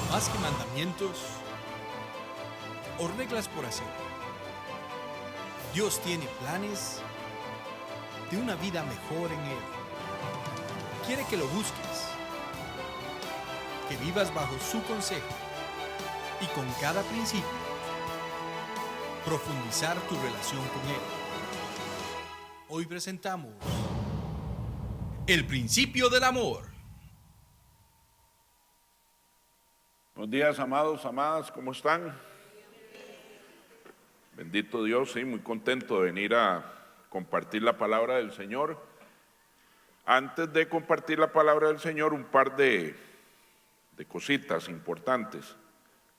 más que mandamientos o reglas por hacer. Dios tiene planes de una vida mejor en Él. Quiere que lo busques, que vivas bajo su consejo y con cada principio profundizar tu relación con Él. Hoy presentamos el principio del amor. Buenos días, amados, amadas, ¿cómo están? Bendito Dios, sí, muy contento de venir a compartir la palabra del Señor. Antes de compartir la palabra del Señor, un par de cositas importantes.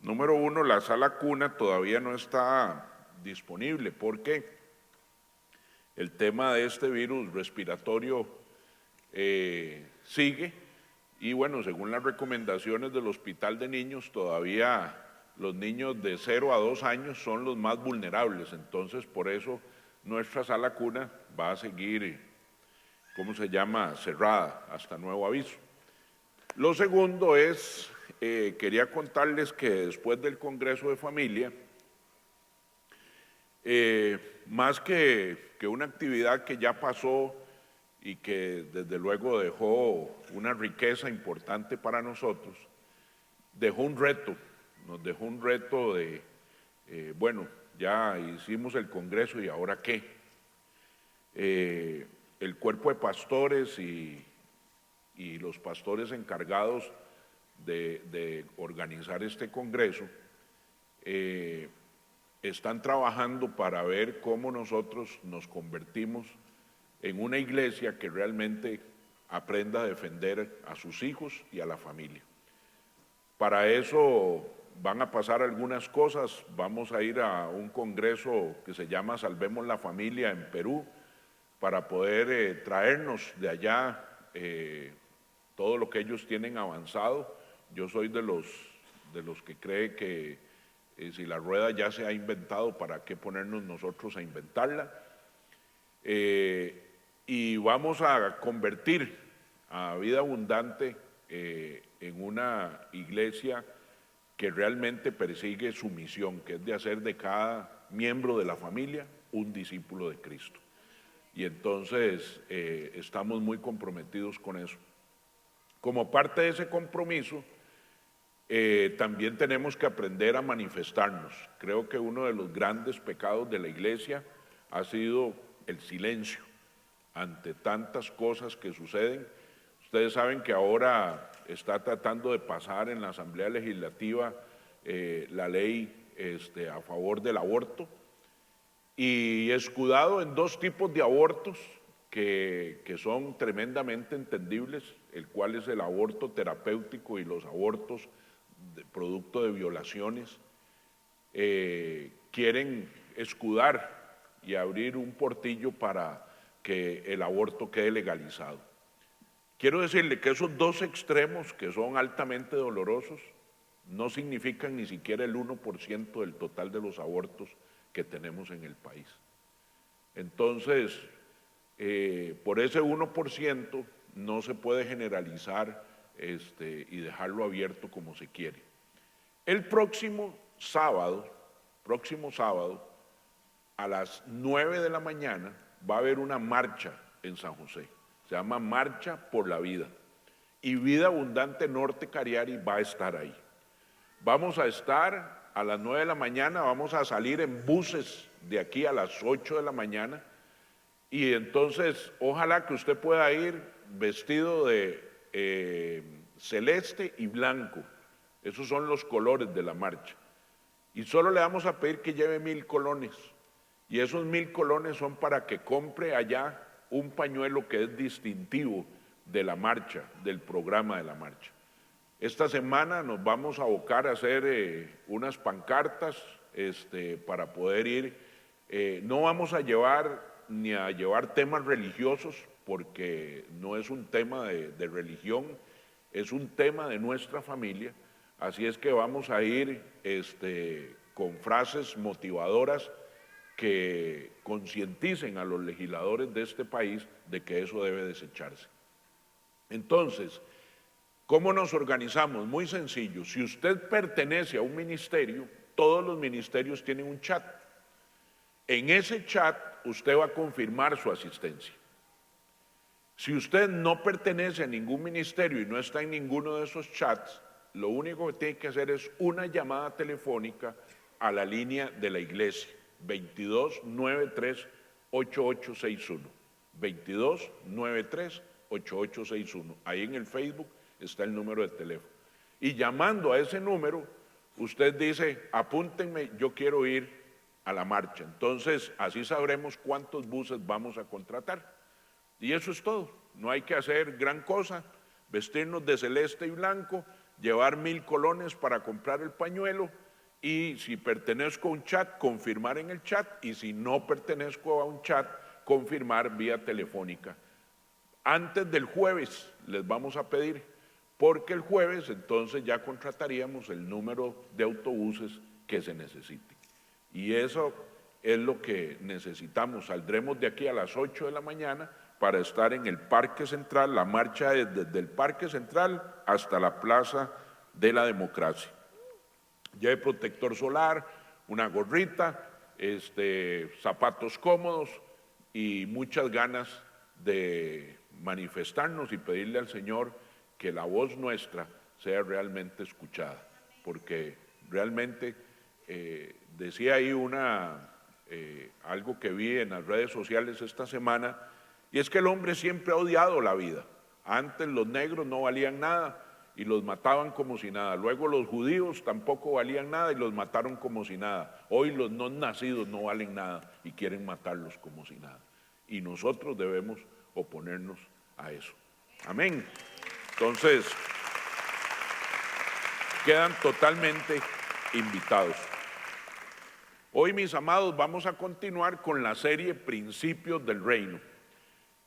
Número uno, la sala cuna todavía no está disponible porque el tema de este virus respiratorio sigue y bueno, según las recomendaciones del Hospital de Niños, todavía los niños de 0 a 2 años son los más vulnerables, entonces por eso nuestra sala cuna va a seguir, cerrada hasta nuevo aviso. Lo segundo es, quería contarles que después del Congreso de Familia, más que una actividad que ya pasó y que desde luego dejó una riqueza importante para nosotros, dejó un reto, nos dejó un reto de, ya hicimos el Congreso y ahora qué. El cuerpo de pastores y los pastores encargados de organizar este Congreso están trabajando para ver cómo nosotros nos convertimos en una iglesia que realmente aprenda a defender a sus hijos y a la familia. Para eso van a pasar algunas cosas. Vamos a ir a un congreso que se llama Salvemos la Familia en Perú para poder traernos de allá todo lo que ellos tienen avanzado. Yo soy de los que cree que si la rueda ya se ha inventado, ¿para qué ponernos nosotros a inventarla? Y vamos a convertir a Vida Abundante en una iglesia que realmente persigue su misión, que es de hacer de cada miembro de la familia un discípulo de Cristo. Y entonces estamos muy comprometidos con eso. Como parte de ese compromiso, también tenemos que aprender a manifestarnos. Creo que uno de los grandes pecados de la iglesia ha sido el silencio ante tantas cosas que suceden. Ustedes saben que ahora está tratando de pasar en la Asamblea Legislativa la ley a favor del aborto y escudado en dos tipos de abortos que son tremendamente entendibles, el cual es el aborto terapéutico y los abortos producto de violaciones. Quieren escudar y abrir un portillo para que el aborto quede legalizado. Quiero decirle que esos dos extremos, que son altamente dolorosos, no significan ni siquiera el 1% del total de los abortos que tenemos en el país. Entonces, por ese 1% no se puede generalizar y dejarlo abierto como se quiere. El próximo sábado, a las 9 de la mañana, va a haber una marcha en San José. Se llama Marcha por la Vida. Y Vida Abundante Norte Cariari va a estar ahí. Vamos a estar a las 9 de la mañana, vamos a salir en buses de aquí a las 8 de la mañana. Y entonces, ojalá que usted pueda ir vestido de celeste y blanco. Esos son los colores de la marcha. Y solo le vamos a pedir que lleve 1000 colones. Y esos 1000 colones son para que compre allá un pañuelo que es distintivo de la marcha, del programa de la marcha. Esta semana nos vamos a abocar a hacer unas pancartas para poder ir. No vamos a llevar ni a llevar temas religiosos, porque no es un tema de religión, es un tema de nuestra familia. Así es que vamos a ir con frases motivadoras que concienticen a los legisladores de este país de que eso debe desecharse. Entonces, ¿Cómo nos organizamos? Muy sencillo. Si usted pertenece a un ministerio, todos los ministerios tienen un chat. En ese chat usted va a confirmar su asistencia. Si usted no pertenece a ningún ministerio y no está en ninguno de esos chats, lo único que tiene que hacer es una llamada telefónica a la línea de la iglesia, 2293-8861. 2293-8861. Ahí en el Facebook está el número de teléfono. Y llamando a ese número, usted dice, apúntenme, yo quiero ir a la marcha. Entonces, así sabremos cuántos buses vamos a contratar. Y eso es todo. No hay que hacer gran cosa, vestirnos de celeste y blanco, llevar 1000 colones para comprar el pañuelo, y si pertenezco a un chat, confirmar en el chat, y si no pertenezco a un chat, confirmar vía telefónica. Antes del jueves les vamos a pedir, porque el jueves entonces ya contrataríamos el número de autobuses que se necesite. Y eso es lo que necesitamos. Saldremos de aquí a las 8 de la mañana para estar en el Parque Central. La marcha es desde el Parque Central hasta la Plaza de la Democracia. Lleve protector solar, una gorrita, zapatos cómodos y muchas ganas de manifestarnos y pedirle al Señor que la voz nuestra sea realmente escuchada, porque realmente decía ahí algo que vi en las redes sociales esta semana, y es que el hombre siempre ha odiado la vida. Antes los negros no valían nada y los mataban como si nada. Luego los judíos tampoco valían nada y los mataron como si nada. Hoy los no nacidos no valen nada y quieren matarlos como si nada. Y nosotros debemos oponernos a eso. Amén. Entonces, quedan totalmente invitados. Hoy, mis amados, vamos a continuar con la serie Principios del Reino.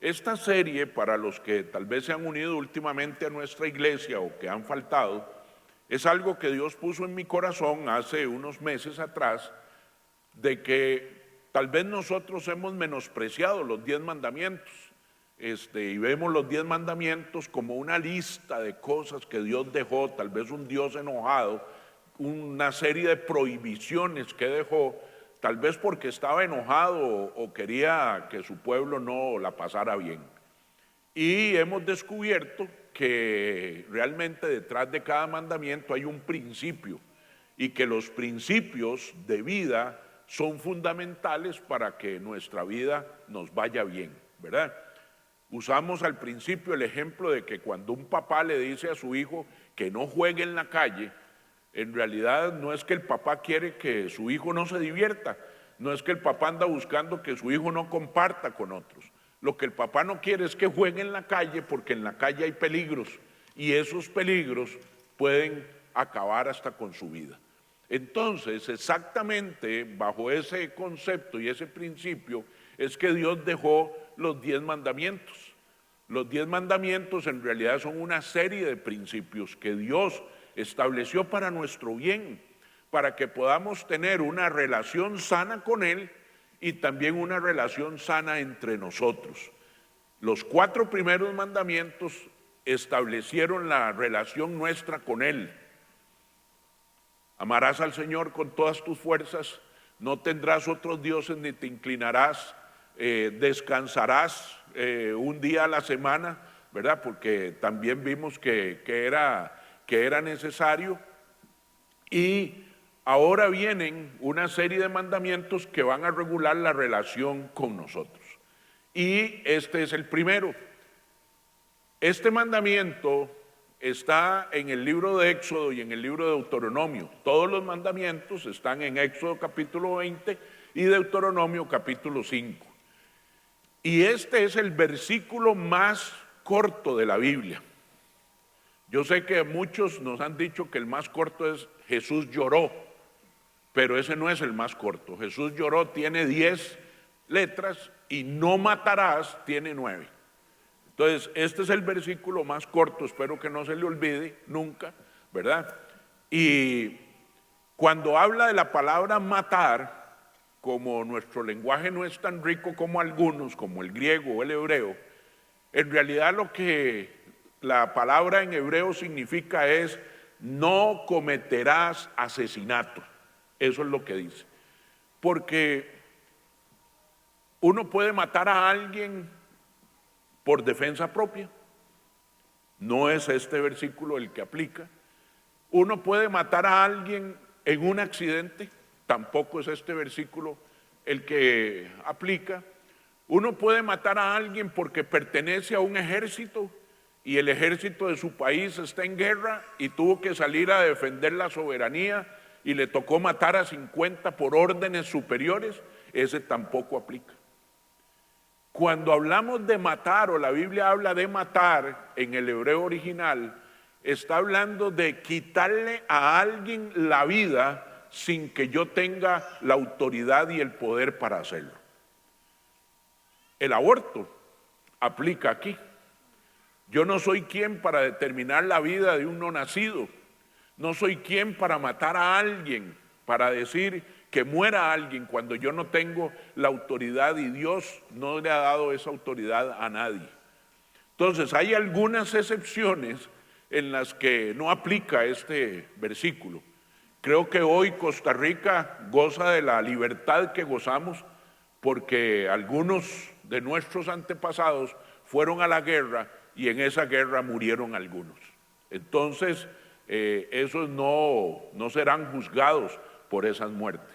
Esta serie, para los que tal vez se han unido últimamente a nuestra iglesia o que han faltado, es algo que Dios puso en mi corazón hace unos meses atrás, de que tal vez nosotros hemos menospreciado los 10 mandamientos, y vemos los 10 mandamientos como una lista de cosas que Dios dejó, tal vez un Dios enojado, una serie de prohibiciones que dejó, tal vez porque estaba enojado o quería que su pueblo no la pasara bien. Y hemos descubierto que realmente detrás de cada mandamiento hay un principio, y que los principios de vida son fundamentales para que nuestra vida nos vaya bien, ¿verdad? Usamos al principio el ejemplo de que cuando un papá le dice a su hijo que no juegue en la calle, en realidad no es que el papá quiere que su hijo no se divierta, no es que el papá anda buscando que su hijo no comparta con otros. Lo que el papá no quiere es que juegue en la calle, porque en la calle hay peligros y esos peligros pueden acabar hasta con su vida. Entonces, exactamente bajo ese concepto y ese principio es que Dios dejó los 10 mandamientos. Los 10 mandamientos en realidad son una serie de principios que Dios estableció para nuestro bien, para que podamos tener una relación sana con Él y también una relación sana entre nosotros. Los 4 primeros mandamientos establecieron la relación nuestra con Él. Amarás al Señor con todas tus fuerzas, no tendrás otros dioses ni te inclinarás, descansarás un día a la semana, ¿verdad? Porque también vimos que era necesario. Y ahora vienen una serie de mandamientos que van a regular la relación con nosotros. Y este es el primero. Este mandamiento está en el libro de Éxodo y en el libro de Deuteronomio. Todos los mandamientos están en Éxodo capítulo 20 y Deuteronomio capítulo 5. Y este es el versículo más corto de la Biblia. Yo sé que muchos nos han dicho que el más corto es Jesús lloró, pero ese no es el más corto. Jesús lloró tiene 10 letras y no matarás tiene 9. Entonces, este es el versículo más corto, espero que no se le olvide nunca, ¿verdad? Y cuando habla de la palabra matar, como nuestro lenguaje no es tan rico como algunos, como el griego o el hebreo, en realidad lo que la palabra en hebreo significa es: no cometerás asesinato. Eso es lo que dice. Porque uno puede matar a alguien por defensa propia. No es este versículo el que aplica. Uno puede matar a alguien en un accidente. Tampoco es este versículo el que aplica. Uno puede matar a alguien porque pertenece a un ejército y el ejército de su país está en guerra y tuvo que salir a defender la soberanía y le tocó matar a 50 por órdenes superiores. Ese tampoco aplica. Cuando hablamos de matar, o la Biblia habla de matar en el hebreo original, está hablando de quitarle a alguien la vida sin que yo tenga la autoridad y el poder para hacerlo. El aborto aplica aquí. Yo no soy quien para determinar la vida de un no nacido. No soy quien para matar a alguien, para decir que muera alguien cuando yo no tengo la autoridad y Dios no le ha dado esa autoridad a nadie. Entonces hay algunas excepciones en las que no aplica este versículo. Creo que hoy Costa Rica goza de la libertad que gozamos porque algunos de nuestros antepasados fueron a la guerra y en esa guerra murieron algunos. Entonces, esos no serán juzgados por esas muertes.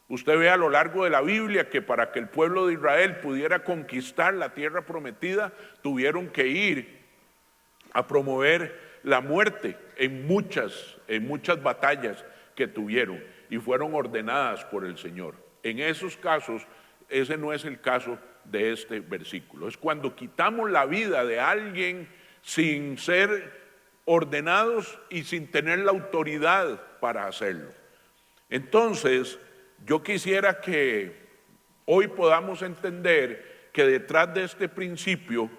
Usted ve a lo largo de la Biblia que para que el pueblo de Israel pudiera conquistar la tierra prometida, tuvieron que ir a promover la muerte en muchas batallas que tuvieron y fueron ordenadas por el Señor. En esos casos, ese no es el caso de este versículo. Es cuando quitamos la vida de alguien sin ser ordenados y sin tener la autoridad para hacerlo. Entonces, yo quisiera que hoy podamos entender que detrás de este principio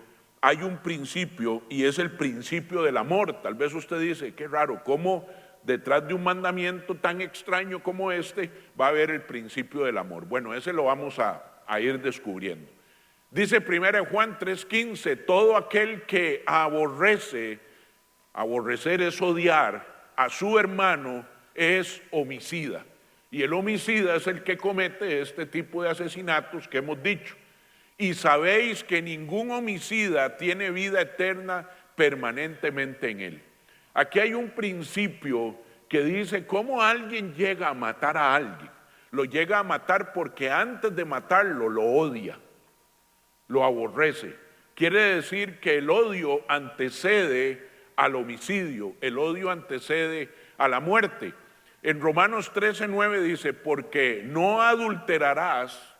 hay un principio y es el principio del amor. Tal vez usted dice, qué raro, ¿cómo detrás de un mandamiento tan extraño como este va a haber el principio del amor? Bueno, ese lo vamos a ir descubriendo. Dice 1 Juan 3:15, todo aquel que aborrecer es odiar a su hermano, es homicida. Y el homicida es el que comete este tipo de asesinatos que hemos dicho. Y sabéis que ningún homicida tiene vida eterna permanentemente en él. Aquí hay un principio que dice cómo alguien llega a matar a alguien. Lo llega a matar porque antes de matarlo lo odia, lo aborrece. Quiere decir que el odio antecede al homicidio, el odio antecede a la muerte. En Romanos 13:9 dice, porque no adulterarás,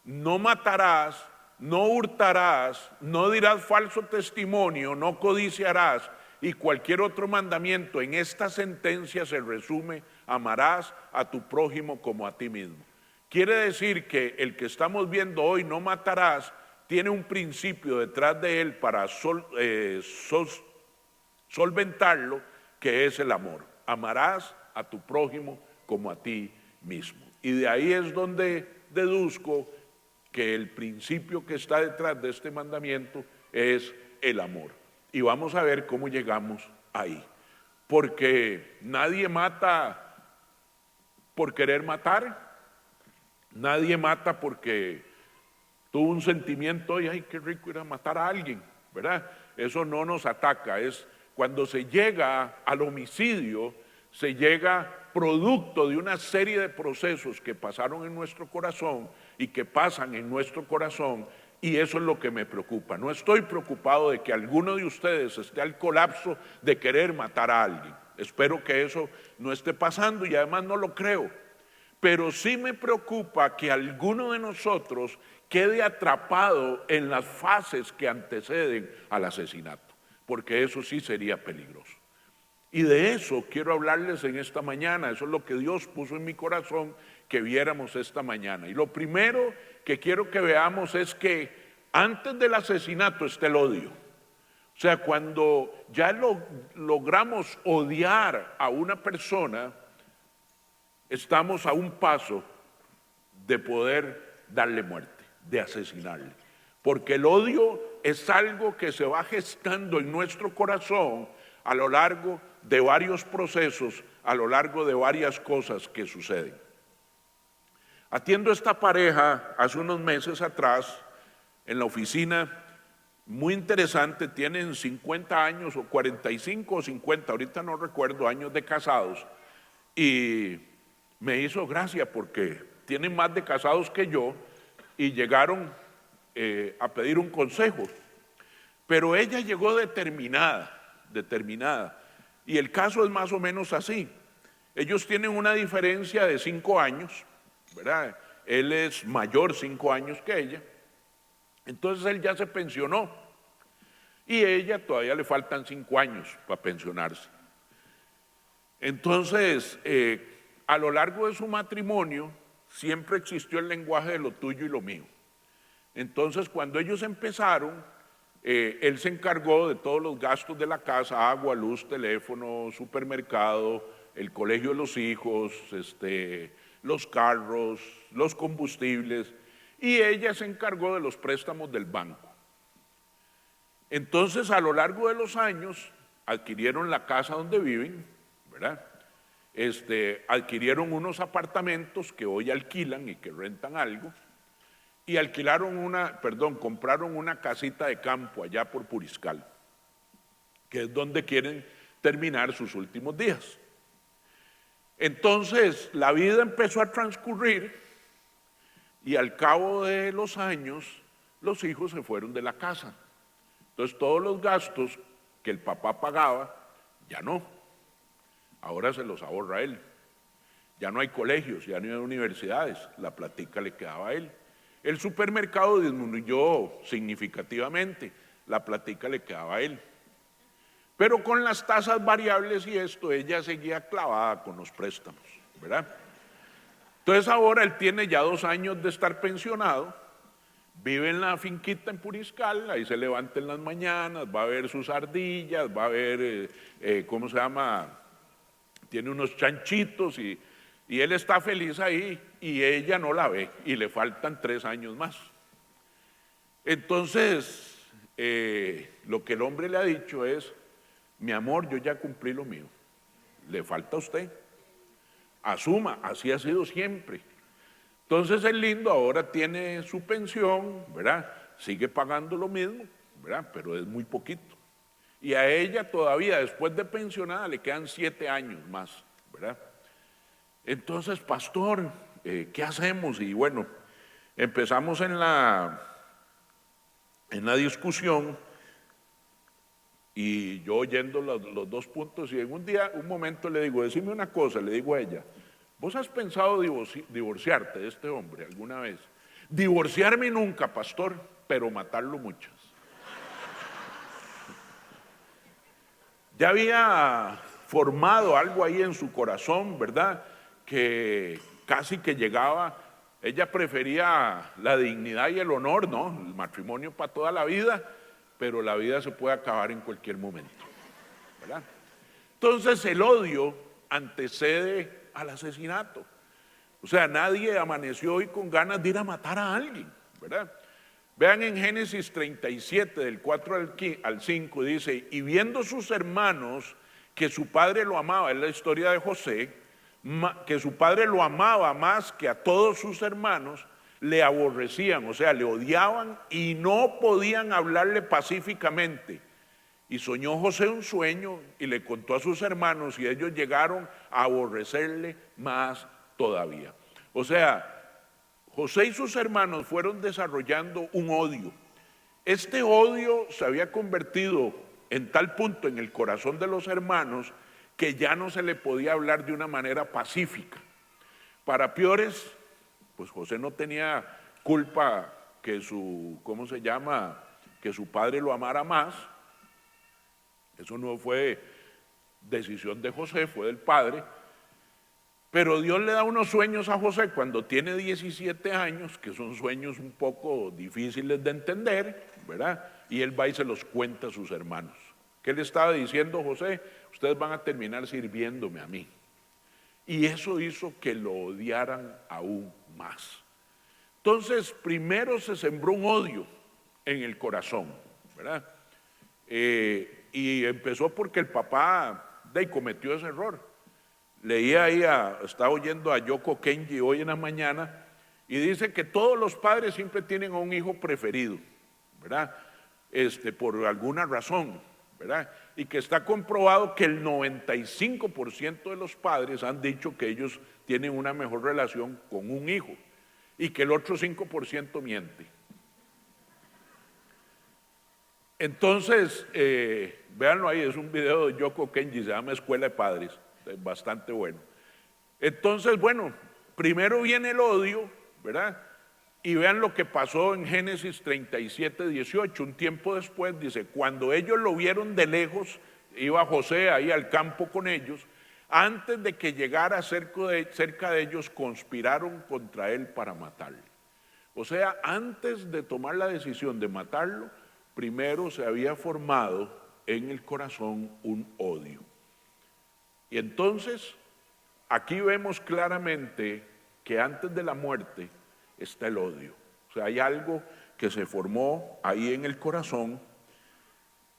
no matarás, no hurtarás, no dirás falso testimonio, no codiciarás, y cualquier otro mandamiento. En esta sentencia se resume, amarás a tu prójimo como a ti mismo. Quiere decir que el que estamos viendo hoy, no matarás, tiene un principio detrás de él para solventarlo, que es el amor. Amarás a tu prójimo como a ti mismo. Y de ahí es donde deduzco que el principio que está detrás de este mandamiento es el amor. Y vamos a ver cómo llegamos ahí. Porque nadie mata por querer matar, nadie mata porque tuvo un sentimiento y ay, qué rico ir a matar a alguien, ¿verdad? Eso no nos ataca. Es cuando se llega al homicidio, se llega producto de una serie de procesos que pasaron en nuestro corazón y que pasan en nuestro corazón, y eso es lo que me preocupa. No estoy preocupado de que alguno de ustedes esté al colapso de querer matar a alguien. Espero que eso no esté pasando y además no lo creo. Pero sí me preocupa que alguno de nosotros quede atrapado en las fases que anteceden al asesinato, porque eso sí sería peligroso. Y de eso quiero hablarles en esta mañana. Eso es lo que Dios puso en mi corazón que viéramos esta mañana. Y lo primero que quiero que veamos es que antes del asesinato está el odio. O sea, cuando ya logramos odiar a una persona, estamos a un paso de poder darle muerte, de asesinarle. Porque el odio es algo que se va gestando en nuestro corazón a lo largo de varios procesos, a lo largo de varias cosas que suceden. Atiendo a esta pareja hace unos meses atrás en la oficina, muy interesante, tienen 50 años o 45 o 50, ahorita no recuerdo, años de casados, y me hizo gracia porque tienen más de casados que yo y llegaron a pedir un consejo, pero ella llegó determinada, y el caso es más o menos así. Ellos tienen una diferencia de 5 años, ¿verdad? Él es mayor 5 años que ella. Entonces él ya se pensionó y ella todavía le faltan 5 años para pensionarse. Entonces, a lo largo de su matrimonio siempre existió el lenguaje de lo tuyo y lo mío. Entonces, cuando ellos empezaron, él se encargó de todos los gastos de la casa: agua, luz, teléfono, supermercado, el colegio de los hijos, los carros, los combustibles, y ella se encargó de los préstamos del banco. Entonces, a lo largo de los años, adquirieron la casa donde viven, ¿verdad? Adquirieron unos apartamentos que hoy alquilan y que rentan algo, y compraron una casita de campo allá por Puriscal, que es donde quieren terminar sus últimos días. Entonces, la vida empezó a transcurrir y al cabo de los años, los hijos se fueron de la casa. Entonces, todos los gastos que el papá pagaba, ya no. Ahora se los ahorra él. Ya no hay colegios, ya no hay universidades, la platica le quedaba a él. El supermercado disminuyó significativamente, la platica le quedaba a él. Pero con las tasas variables y esto, ella seguía clavada con los préstamos, ¿verdad? Entonces ahora él tiene ya 2 años de estar pensionado, vive en la finquita en Puriscal, ahí se levanta en las mañanas, va a ver sus ardillas, va a ver, tiene unos chanchitos y él está feliz ahí y ella no la ve y le faltan 3 años más. Entonces, lo que el hombre le ha dicho es: mi amor, yo ya cumplí lo mío, le falta a usted. Asuma, así ha sido siempre. Entonces el lindo ahora tiene su pensión, ¿verdad? Sigue pagando lo mismo, ¿verdad? Pero es muy poquito. Y a ella todavía, después de pensionada, le quedan 7 años más, ¿verdad? Entonces, pastor, ¿qué hacemos? Y bueno, empezamos en la discusión y yo oyendo los 2 puntos, y en un momento le digo: decime una cosa, le digo a ella, ¿vos has pensado divorciarte de este hombre alguna vez? Divorciarme nunca, pastor, pero matarlo muchas. Ya había formado algo ahí en su corazón, ¿verdad? Que casi que llegaba, ella prefería la dignidad y el honor, ¿no? El matrimonio para toda la vida, pero la vida se puede acabar en cualquier momento, ¿verdad? Entonces el odio antecede al asesinato. O sea, nadie amaneció hoy con ganas de ir a matar a alguien, ¿verdad? Vean en Génesis 37, del 4 al 5, dice: y viendo sus hermanos que su padre lo amaba, es la historia de José, que su padre lo amaba más que a todos sus hermanos, le aborrecían, o sea, le odiaban y no podían hablarle pacíficamente. Y soñó José un sueño y le contó a sus hermanos y ellos llegaron a aborrecerle más todavía. O sea, José y sus hermanos fueron desarrollando un odio. Este odio se había convertido en tal punto en el corazón de los hermanos que ya no se le podía hablar de una manera pacífica. Para peores, pues José no tenía culpa que que su padre lo amara más. Eso no fue decisión de José, fue del padre. Pero Dios le da unos sueños a José cuando tiene 17 años, que son sueños un poco difíciles de entender, ¿verdad? Y él va y se los cuenta a sus hermanos. ¿Qué le estaba diciendo José? Ustedes van a terminar sirviéndome a mí. Y eso hizo que lo odiaran aún más. Entonces, primero se sembró un odio en el corazón. ¿verdad? Y empezó porque el papá cometió ese error. Leía ahí, estaba oyendo a Yoko Kenji hoy en la mañana, y dice que todos los padres siempre tienen a un hijo preferido, ¿verdad? Por alguna razón, ¿verdad? Y que está comprobado que el 95% de los padres han dicho que ellos tienen una mejor relación con un hijo y que el otro 5% miente. Entonces, véanlo ahí, es un video de Yoko Kenji, se llama Escuela de Padres, es bastante bueno. Entonces, bueno, primero viene el odio, ¿verdad? Y vean lo que pasó en Génesis 37, 18, un tiempo después, dice, cuando ellos lo vieron de lejos, iba José ahí al campo con ellos, antes de que llegara cerca de ellos, conspiraron contra él para matarlo. O sea, antes de tomar la decisión de matarlo, primero se había formado en el corazón un odio. Y entonces, aquí vemos claramente que antes de la muerte está el odio. O sea, hay algo que se formó ahí en el corazón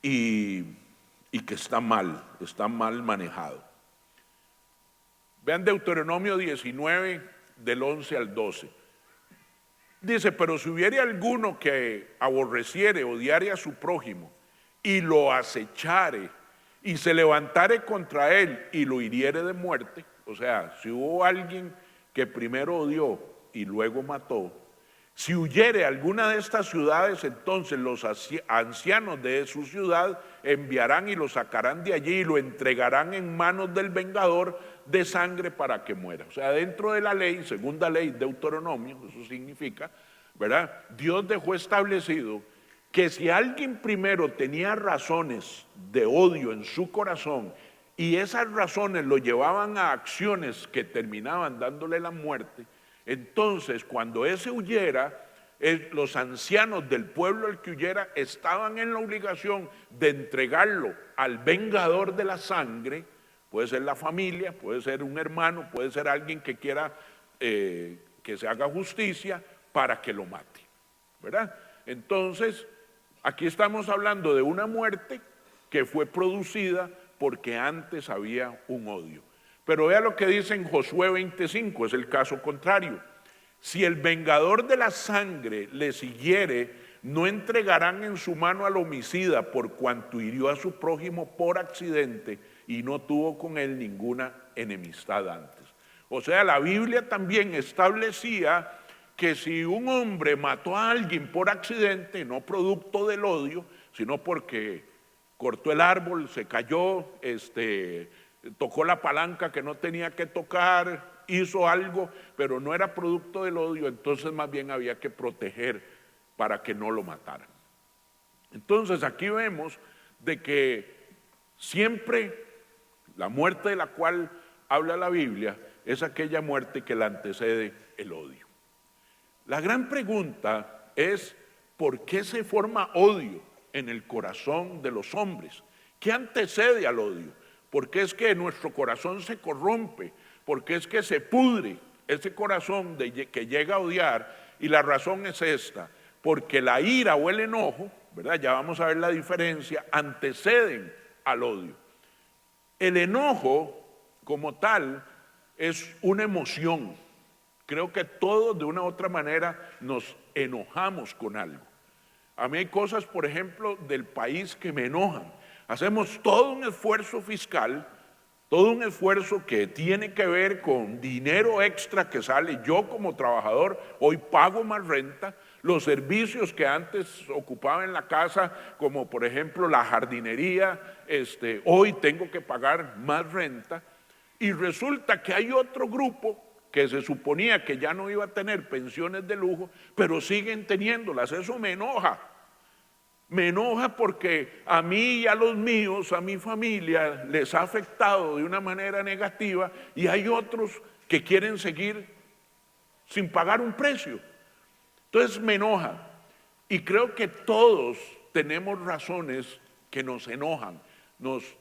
y que está mal manejado. Vean Deuteronomio 19, del 11 al 12. Dice, pero si hubiere alguno que aborreciere, odiare a su prójimo y lo acechare y se levantare contra él y lo hiriere de muerte, o sea, si hubo alguien que primero odió y luego mató, si huyere a alguna de estas ciudades, entonces los ancianos de su ciudad enviarán y lo sacarán de allí y lo entregarán en manos del vengador de sangre para que muera. O sea, dentro de la ley, segunda ley, Deuteronomio, eso significa, ¿verdad? Dios dejó establecido que si alguien primero tenía razones de odio en su corazón y esas razones lo llevaban a acciones que terminaban dándole la muerte, entonces cuando ese huyera, los ancianos del pueblo al que huyera estaban en la obligación de entregarlo al vengador de la sangre. Puede ser la familia, puede ser un hermano, puede ser alguien que quiera que se haga justicia para que lo mate, ¿verdad? Entonces, aquí estamos hablando de una muerte que fue producida porque antes había un odio. Pero vea lo que dice en Josué 25, es el caso contrario. Si el vengador de la sangre le siguiere, no entregarán en su mano al homicida por cuanto hirió a su prójimo por accidente y no tuvo con él ninguna enemistad antes. O sea, la Biblia también establecía que si un hombre mató a alguien por accidente, no producto del odio, sino porque cortó el árbol, se cayó, tocó la palanca que no tenía que tocar, hizo algo, pero no era producto del odio, entonces más bien había que proteger para que no lo mataran. Entonces aquí vemos de que siempre la muerte de la cual habla la Biblia es aquella muerte que la antecede el odio. La gran pregunta es, ¿por qué se forma odio en el corazón de los hombres? ¿Qué antecede al odio? ¿Por qué es que nuestro corazón se corrompe? ¿Por qué es que se pudre ese corazón que llega a odiar? Y la razón es esta, porque la ira o el enojo, ¿verdad? Ya vamos a ver la diferencia, anteceden al odio. El enojo, como tal, es una emoción. Creo que todos de una u otra manera nos enojamos con algo. A mí hay cosas, por ejemplo, del país que me enojan. Hacemos todo un esfuerzo fiscal, todo un esfuerzo que tiene que ver con dinero extra que sale. Yo como trabajador hoy pago más renta. Los servicios que antes ocupaba en la casa, como por ejemplo la jardinería, hoy tengo que pagar más renta. Y resulta que hay otro grupo que se suponía que ya no iba a tener pensiones de lujo, pero siguen teniéndolas. Eso me enoja. Me enoja porque a mí y a los míos, a mi familia, les ha afectado de una manera negativa y hay otros que quieren seguir sin pagar un precio. Entonces me enoja. Y creo que todos tenemos razones que nos enojan, nos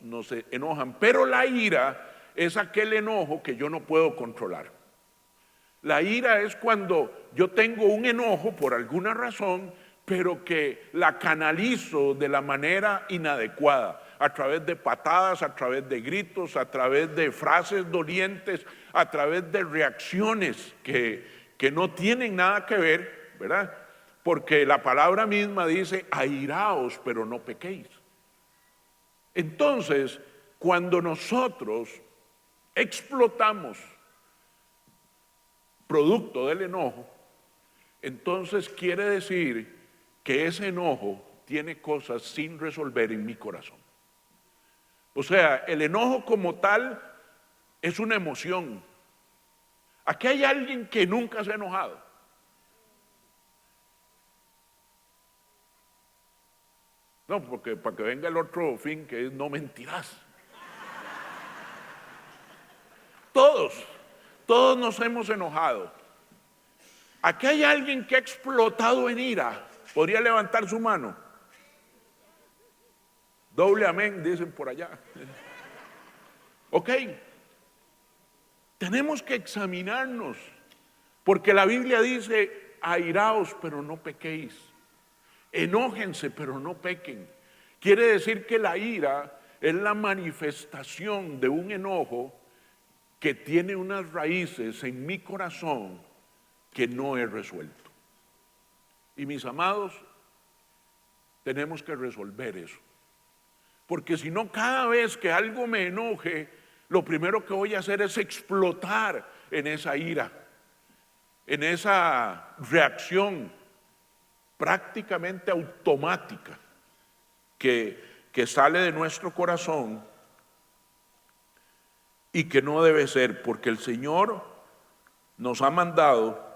enojan. Pero la ira es aquel enojo que yo no puedo controlar. La ira es cuando yo tengo un enojo por alguna razón, pero que la canalizo de la manera inadecuada, a través de patadas, a través de gritos, a través de frases dolientes, a través de reacciones que no tienen nada que ver, ¿verdad? Porque la palabra misma dice, airaos, pero no pequéis. Entonces, cuando nosotros explotamos producto del enojo, entonces quiere decir que ese enojo tiene cosas sin resolver en mi corazón. O sea, el enojo como tal es una emoción. Aquí hay alguien que nunca se ha enojado. No, porque para que venga el otro fin, que es no mentirás. Todos nos hemos enojado. Aquí hay alguien que ha explotado en ira. ¿Podría levantar su mano? Doble amén, dicen por allá. Ok. Tenemos que examinarnos, porque la Biblia dice, airaos, pero no pequéis. Enójense, pero no pequen. Quiere decir que la ira es la manifestación de un enojo que tiene unas raíces en mi corazón que no he resuelto. Y mis amados, tenemos que resolver eso. Porque si no, cada vez que algo me enoje, lo primero que voy a hacer es explotar en esa ira, en esa reacción prácticamente automática que sale de nuestro corazón y que no debe ser, porque el Señor nos ha mandado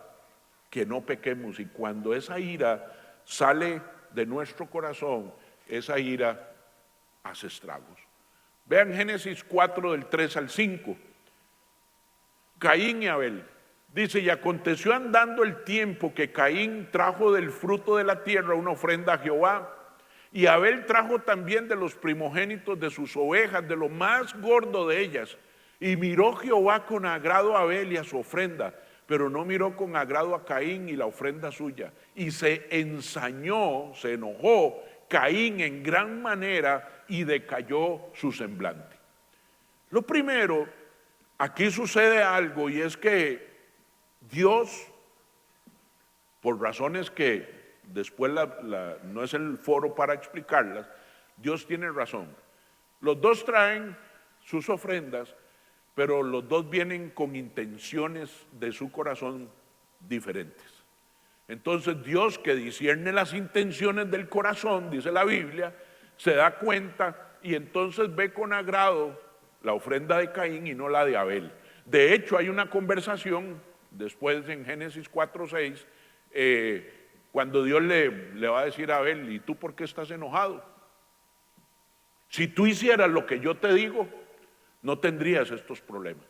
que no pequemos, y cuando esa ira sale de nuestro corazón, esa ira hace estragos. Vean Génesis 4 del 3 al 5. Caín y Abel. Dice, y aconteció andando el tiempo que Caín trajo del fruto de la tierra una ofrenda a Jehová, y Abel trajo también de los primogénitos de sus ovejas, de lo más gordo de ellas. Y miró Jehová con agrado a Abel y a su ofrenda, pero no miró con agrado a Caín y la ofrenda suya. Y se ensañó, se enojó Caín en gran manera y decayó su semblante. Lo primero, aquí sucede algo, y es que Dios, por razones que después no es el foro para explicarlas, Dios tiene razón. Los dos traen sus ofrendas, pero los dos vienen con intenciones de su corazón diferentes. Entonces Dios, que discierne las intenciones del corazón, dice la Biblia, se da cuenta y entonces ve con agrado la ofrenda de Caín y no la de Abel. De hecho, hay una conversación después en Génesis 4:6, cuando Dios le va a decir a Abel, ¿y tú por qué estás enojado? Si tú hicieras lo que yo te digo, no tendrías estos problemas.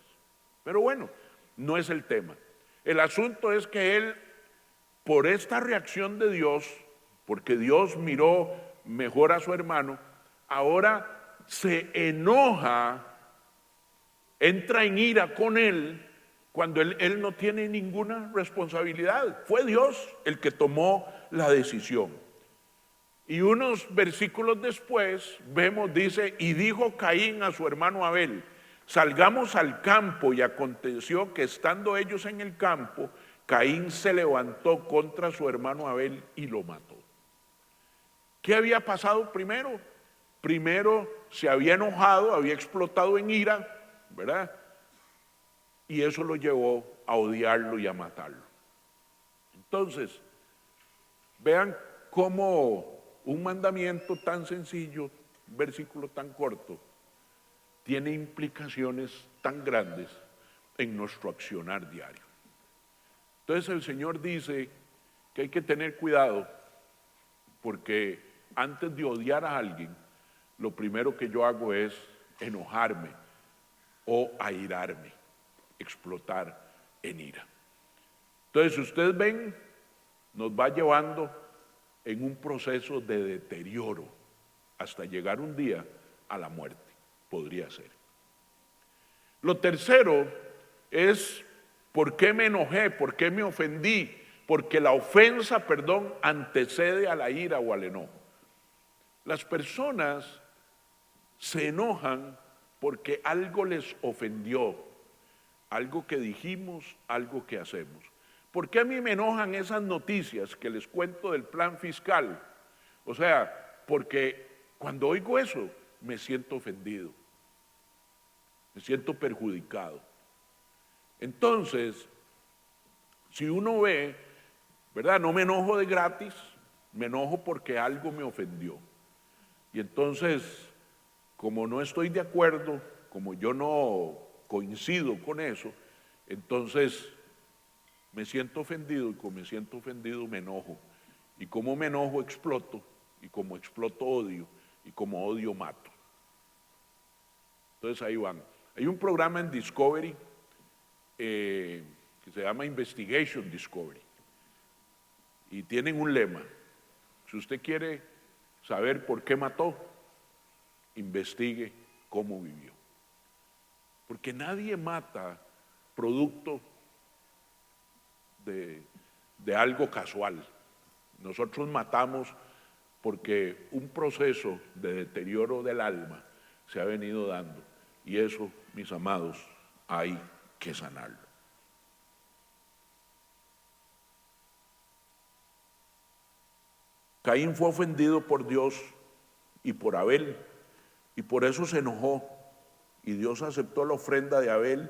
Pero bueno, no es el tema. El asunto es que él, por esta reacción de Dios, porque Dios miró mejor a su hermano, ahora se enoja, entra en ira con él, cuando él no tiene ninguna responsabilidad. Fue Dios el que tomó la decisión. Y unos versículos después vemos, dice, y dijo Caín a su hermano Abel, salgamos al campo, y aconteció que estando ellos en el campo, Caín se levantó contra su hermano Abel y lo mató. ¿Qué había pasado primero? Primero se había enojado, había explotado en ira, ¿verdad? Y eso lo llevó a odiarlo y a matarlo. Entonces, vean cómo un mandamiento tan sencillo, un versículo tan corto, tiene implicaciones tan grandes en nuestro accionar diario. Entonces el Señor dice que hay que tener cuidado, porque antes de odiar a alguien, lo primero que yo hago es enojarme o airarme, explotar en ira. Entonces, si ustedes ven, nos va llevando en un proceso de deterioro hasta llegar un día a la muerte, podría ser. Lo tercero es, ¿por qué me enojé? ¿Por qué me ofendí? porque la ofensa, antecede a la ira o al enojo. Las personas se enojan porque algo les ofendió, algo que dijimos, algo que hacemos. ¿Por qué a mí me enojan esas noticias que les cuento del plan fiscal? O sea, porque cuando oigo eso me siento ofendido, me siento perjudicado. Entonces, si uno ve, ¿verdad? No me enojo de gratis, me enojo porque algo me ofendió. Y entonces, como no estoy de acuerdo, como yo no coincido con eso, entonces me siento ofendido, y como me siento ofendido me enojo. Y como me enojo exploto, y como exploto odio, y como odio mato. Entonces ahí van. Hay un programa en Discovery que se llama Investigation Discovery. Y tienen un lema: si usted quiere saber por qué mató, investigue cómo vivió. Porque nadie mata producto de algo casual. Nosotros matamos porque un proceso de deterioro del alma se ha venido dando. Y eso, mis amados, hay que sanarlo. Caín fue ofendido por Dios y por Abel, y por eso se enojó, y Dios aceptó la ofrenda de Abel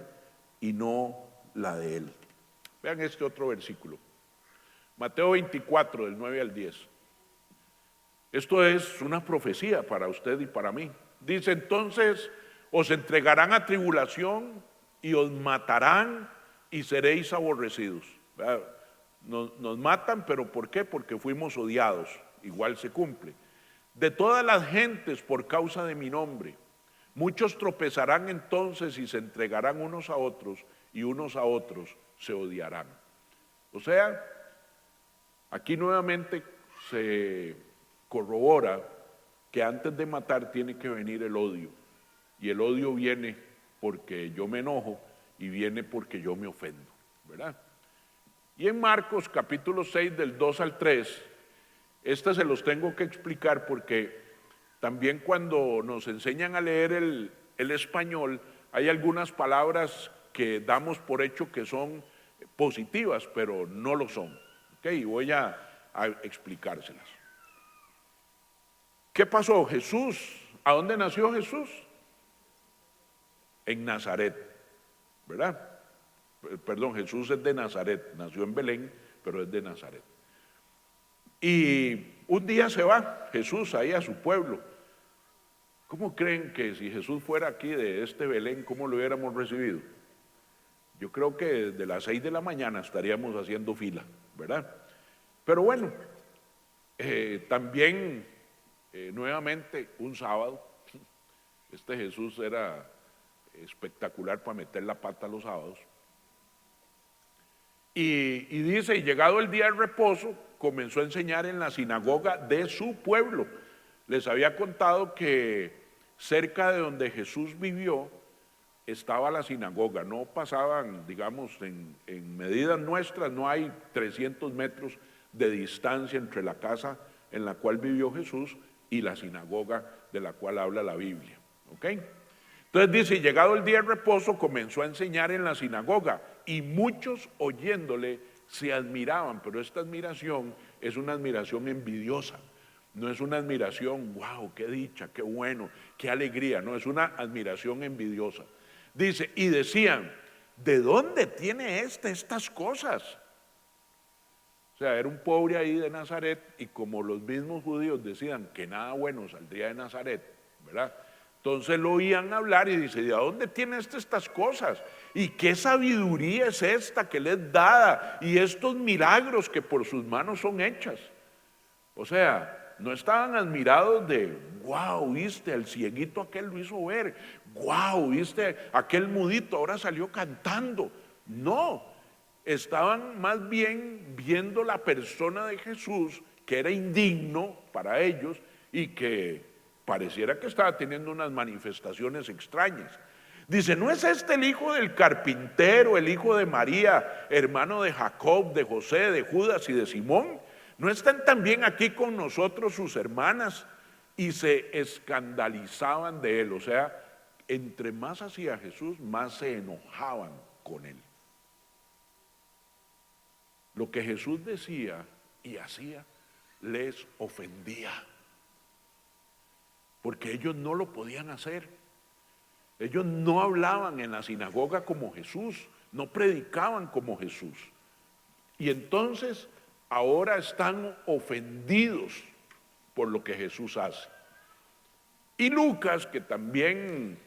y no la de él. Vean este otro versículo, Mateo 24, del 9 al 10. Esto es una profecía para usted y para mí. Dice: entonces os entregarán a tribulación y os matarán y seréis aborrecidos. Nos matan, pero ¿por qué? Porque fuimos odiados. Igual se cumple. De todas las gentes por causa de mi nombre. Muchos tropezarán entonces y se entregarán unos a otros, y unos a otros se odiarán. O sea, aquí nuevamente se corrobora que antes de matar tiene que venir el odio. Y el odio viene porque yo me enojo y viene porque yo me ofendo, ¿verdad? Y en Marcos capítulo 6 del 2 al 3, se los tengo que explicar porque también cuando nos enseñan a leer el español, hay algunas palabras que damos por hecho que son positivas, pero no lo son. ¿Okay? Y voy a explicárselas. ¿Qué pasó? Jesús, ¿a dónde nació Jesús? En Nazaret, ¿verdad? Perdón, Jesús es de Nazaret, nació en Belén, pero es de Nazaret. Y un día se va Jesús ahí a su pueblo. ¿Cómo creen que si Jesús fuera aquí de este Belén, cómo lo hubiéramos recibido? Yo creo que desde las 6 de la mañana estaríamos haciendo fila, ¿verdad? Pero bueno, también nuevamente un sábado, Jesús era espectacular para meter la pata los sábados. Y dice, y llegado el día del reposo, comenzó a enseñar en la sinagoga de su pueblo. Les había contado que cerca de donde Jesús vivió estaba la sinagoga. No pasaban, digamos, en medidas nuestras, no hay 300 metros de distancia entre la casa en la cual vivió Jesús y la sinagoga de la cual habla la Biblia. ¿Ok? Entonces dice, llegado el día del reposo, comenzó a enseñar en la sinagoga y muchos oyéndole se admiraban, pero esta admiración es una admiración envidiosa, no es una admiración, wow, qué dicha, qué bueno, qué alegría, no, es una admiración envidiosa. Dice, y decían, ¿de dónde tiene estas cosas? O sea, era un pobre ahí de Nazaret y como los mismos judíos decían que nada bueno saldría de Nazaret, ¿verdad? Entonces lo oían hablar y dice, ¿de dónde tiene estas cosas? ¿Y qué sabiduría es esta que le es dada? Y estos milagros que por sus manos son hechas. O sea, no estaban admirados de, wow, viste, al cieguito aquel lo hizo ver, wow, viste, aquel mudito ahora salió cantando. No, estaban más bien viendo la persona de Jesús, que era indigno para ellos y que pareciera que estaba teniendo unas manifestaciones extrañas. Dice, ¿no es este el hijo del carpintero, el hijo de María, hermano de Jacob, de José, de Judas y de Simón? ¿No están también aquí con nosotros sus hermanas? Y se escandalizaban de él. O sea, entre más hacía Jesús, más se enojaban con él. Lo que Jesús decía y hacía les ofendía, porque ellos no lo podían hacer. Ellos no hablaban en la sinagoga como Jesús, no predicaban como Jesús. Y entonces ahora están ofendidos por lo que Jesús hace. Y Lucas, que también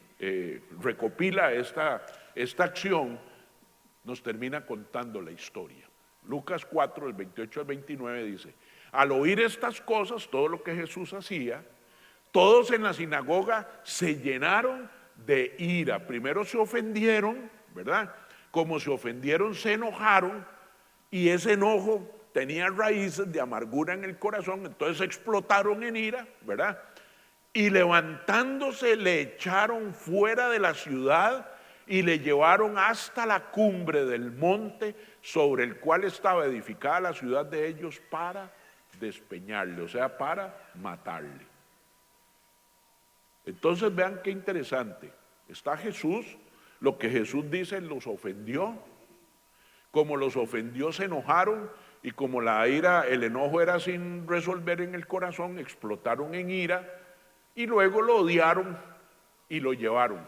recopila esta acción, nos termina contando la historia. Lucas 4, del 28 al 29 dice, al oír estas cosas, todo lo que Jesús hacía, todos en la sinagoga se llenaron de ira. Primero se ofendieron, ¿verdad? Como se ofendieron, se enojaron, y ese enojo tenía raíces de amargura en el corazón, entonces explotaron en ira, ¿verdad? Y levantándose le echaron fuera de la ciudad y le llevaron hasta la cumbre del monte sobre el cual estaba edificada la ciudad de ellos para despeñarle, o sea, para matarle. Entonces vean qué interesante. Está Jesús, lo que Jesús dice los ofendió, como los ofendió se enojaron, y como la ira, el enojo era sin resolver en el corazón, explotaron en ira y luego lo odiaron y lo llevaron.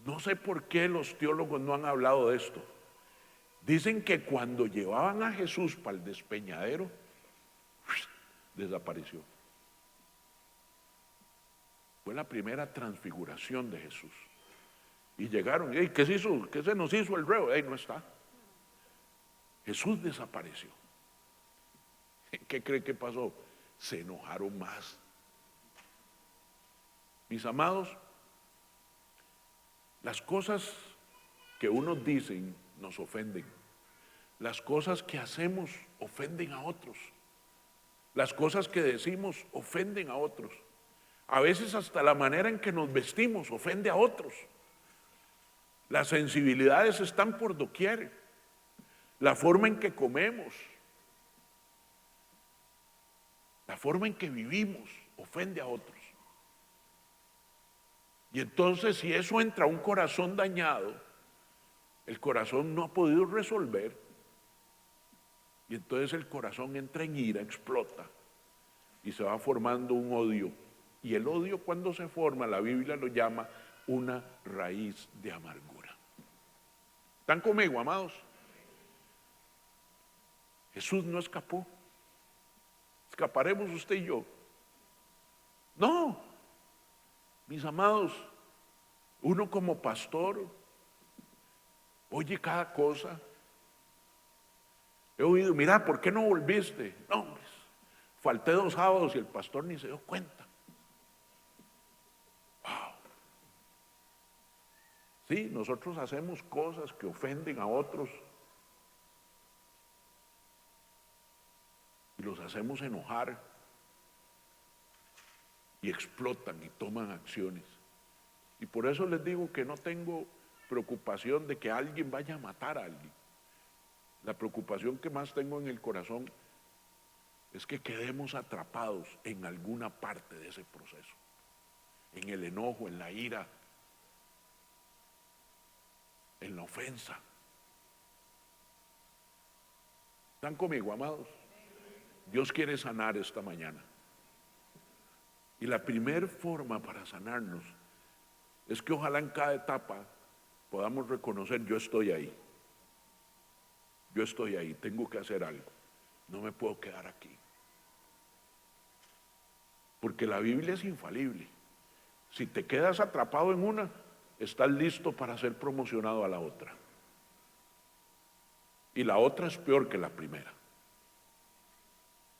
No sé por qué los teólogos no han hablado de esto. Dicen que cuando llevaban a Jesús para el despeñadero, desapareció. Fue la primera transfiguración de Jesús. Y llegaron, ¿qué se hizo? ¿Qué se nos hizo el reo? No está. Jesús desapareció. ¿Qué cree que pasó? Se enojaron más. Mis amados, las cosas que unos dicen nos ofenden. Las cosas que hacemos ofenden a otros. Las cosas que decimos ofenden a otros. A veces hasta la manera en que nos vestimos ofende a otros. Las sensibilidades están por doquier. La forma en que comemos, la forma en que vivimos ofende a otros. Y entonces, si eso entra a un corazón dañado, el corazón no ha podido resolver, y entonces el corazón entra en ira, explota, y se va formando un odio. Y el odio, cuando se forma, la Biblia lo llama una raíz de amargura. ¿Están conmigo, amados? Jesús no escapó. ¿Escaparemos usted y yo? No. Mis amados, uno como pastor oye cada cosa. He oído, mira, ¿por qué no volviste? No, pues, falté 2 sábados y el pastor ni se dio cuenta. Wow. Sí, nosotros hacemos cosas que ofenden a otros y los hacemos enojar y explotan y toman acciones. Y por eso les digo que no tengo preocupación de que alguien vaya a matar a alguien. La preocupación que más tengo en el corazón es que quedemos atrapados en alguna parte de ese proceso, en el enojo, en la ira, en la ofensa. ¿Están conmigo, amados? Dios quiere sanar esta mañana. Y la primera forma para sanarnos es que ojalá en cada etapa podamos reconocer: yo estoy ahí. Yo estoy ahí, tengo que hacer algo. No me puedo quedar aquí. Porque la Biblia es infalible. Si te quedas atrapado en una, estás listo para ser promocionado a la otra. Y la otra es peor que la primera.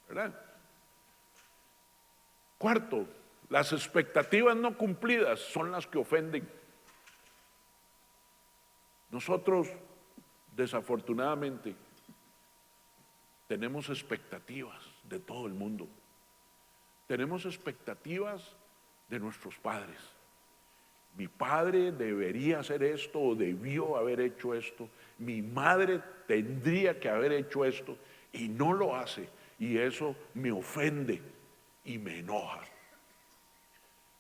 ¿Verdad? Cuarto, las expectativas no cumplidas son las que ofenden. Nosotros, desafortunadamente, tenemos expectativas de todo el mundo. Tenemos expectativas de nuestros padres. Mi padre debería hacer esto o debió haber hecho esto. Mi madre tendría que haber hecho esto y no lo hace. Y eso me ofende y me enoja.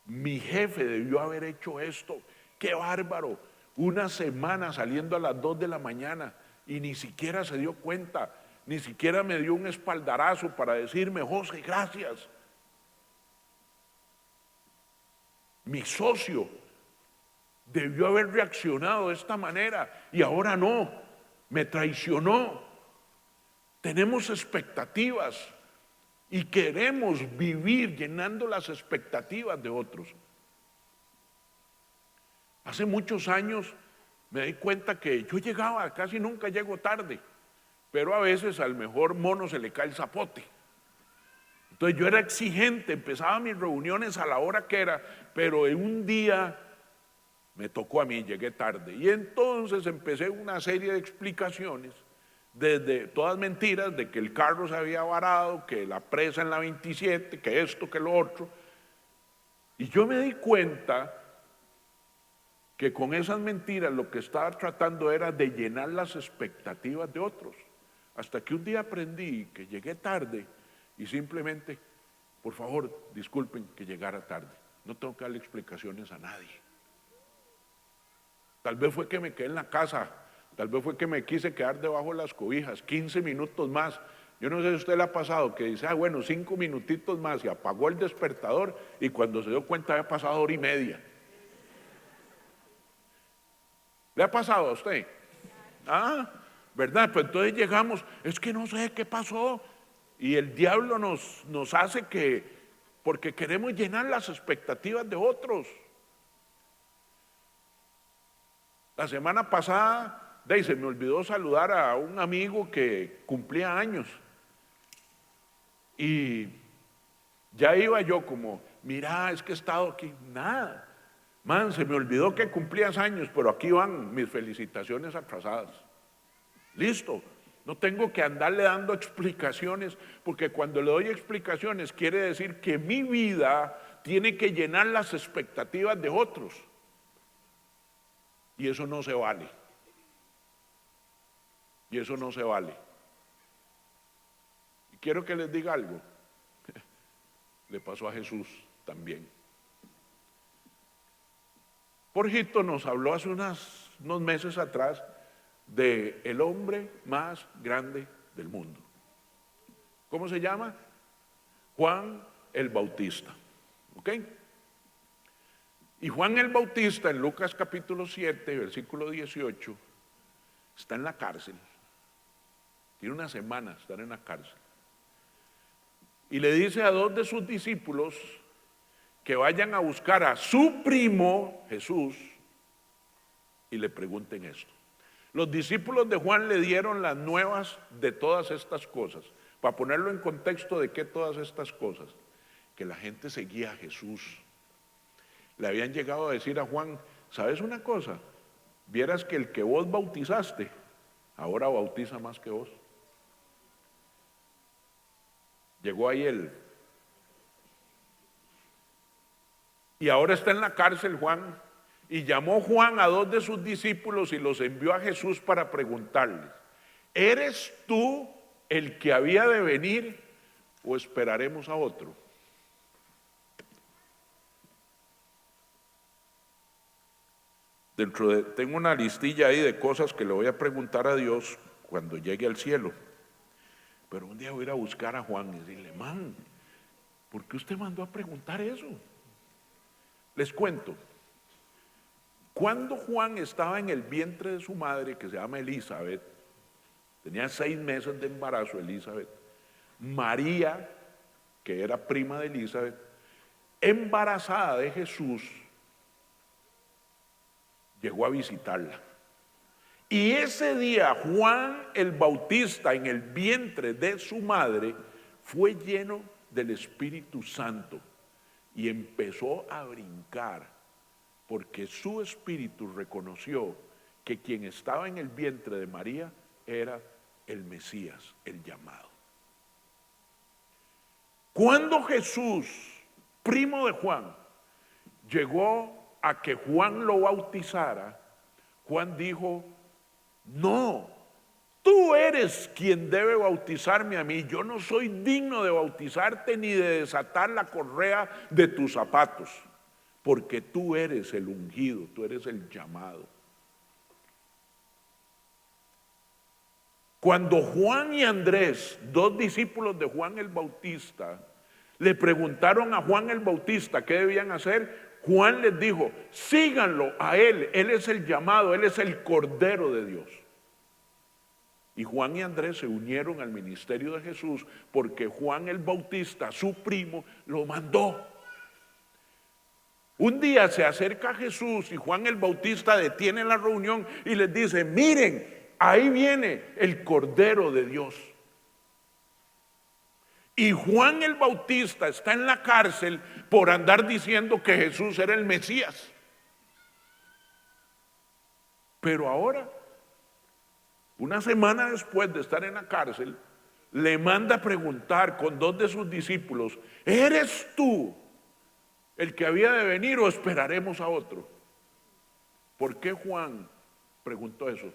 Mi jefe debió haber hecho esto. ¡Qué bárbaro! Una semana saliendo a las 2 de la mañana y ni siquiera se dio cuenta, ni siquiera me dio un espaldarazo para decirme, José, gracias. Mi socio debió haber reaccionado de esta manera y ahora no, me traicionó. Tenemos expectativas y queremos vivir llenando las expectativas de otros. Hace muchos años me di cuenta que yo llegaba, casi nunca llego tarde, pero a veces al mejor mono se le cae el zapote. Entonces yo era exigente, empezaba mis reuniones a la hora que era, pero en un día me tocó a mí, llegué tarde. Y entonces empecé una serie de explicaciones, desde todas mentiras, de que el carro se había varado, que la presa en la 27, que esto, que lo otro. Y yo me di cuenta que con esas mentiras lo que estaba tratando era de llenar las expectativas de otros. Hasta que un día aprendí que llegué tarde y simplemente, por favor, disculpen que llegara tarde. No tengo que darle explicaciones a nadie. Tal vez fue que me quedé en la casa, tal vez fue que me quise quedar debajo de las cobijas, 15 minutos más. Yo no sé si a usted le ha pasado que dice, bueno, 5 minutitos más y apagó el despertador y cuando se dio cuenta había pasado hora y media. ¿Le ha pasado a usted? Ah, ¿verdad? Pues entonces llegamos, es que no sé qué pasó. Y el diablo nos hace que, porque queremos llenar las expectativas de otros. La semana pasada, se me olvidó saludar a un amigo que cumplía años. Y ya iba yo como, mira, es que he estado aquí. Nada. Man, se me olvidó que cumplías años, pero aquí van mis felicitaciones atrasadas. Listo. No tengo que andarle dando explicaciones, porque cuando le doy explicaciones quiere decir que mi vida tiene que llenar las expectativas de otros. Y eso no se vale. Y eso no se vale. Y quiero que les diga algo. Le pasó a Jesús también. Jorgito nos habló hace unos meses atrás de el hombre más grande del mundo. ¿Cómo se llama? Juan el Bautista. ¿Ok? Y Juan el Bautista en Lucas capítulo 7, versículo 18, está en la cárcel. Tiene una semana estar en la cárcel. Y le dice a 2 de sus discípulos que vayan a buscar a su primo Jesús y le pregunten esto. Los discípulos de Juan le dieron las nuevas de todas estas cosas. Para ponerlo en contexto de qué todas estas cosas. Que la gente seguía a Jesús. Le habían llegado a decir a Juan, ¿sabes una cosa? Vieras que el que vos bautizaste, ahora bautiza más que vos. Llegó ahí él. Y ahora está en la cárcel Juan. Y llamó Juan a 2 de sus discípulos y los envió a Jesús para preguntarles, ¿eres tú el que había de venir o esperaremos a otro? Tengo una listilla ahí de cosas que le voy a preguntar a Dios cuando llegue al cielo. Pero un día voy a ir a buscar a Juan y decirle, man, ¿por qué usted mandó a preguntar eso? Les cuento. Cuando Juan estaba en el vientre de su madre, que se llama Elizabeth, tenía 6 meses de embarazo Elizabeth, María, que era prima de Elizabeth, embarazada de Jesús, llegó a visitarla. Y ese día Juan el Bautista en el vientre de su madre fue lleno del Espíritu Santo y empezó a brincar porque su espíritu reconoció que quien estaba en el vientre de María era el Mesías, el llamado. Cuando Jesús, primo de Juan, llegó a que Juan lo bautizara, Juan dijo: no, tú eres quien debe bautizarme a mí. Yo no soy digno de bautizarte ni de desatar la correa de tus zapatos, porque tú eres el ungido, tú eres el llamado. Cuando Juan y Andrés, dos discípulos de Juan el Bautista, le preguntaron a Juan el Bautista qué debían hacer, Juan les dijo: síganlo a él es el llamado, él es el Cordero de Dios. Y Juan y Andrés se unieron al ministerio de Jesús porque Juan el Bautista, su primo, lo mandó. Un día se acerca a Jesús y Juan el Bautista detiene la reunión y les dice: miren, ahí viene el Cordero de Dios. Y Juan el Bautista está en la cárcel por andar diciendo que Jesús era el Mesías. Pero ahora, una semana después de estar en la cárcel, le manda a preguntar con dos de sus discípulos: ¿eres tú el que había de venir o esperaremos a otro? ¿Por qué Juan preguntó eso?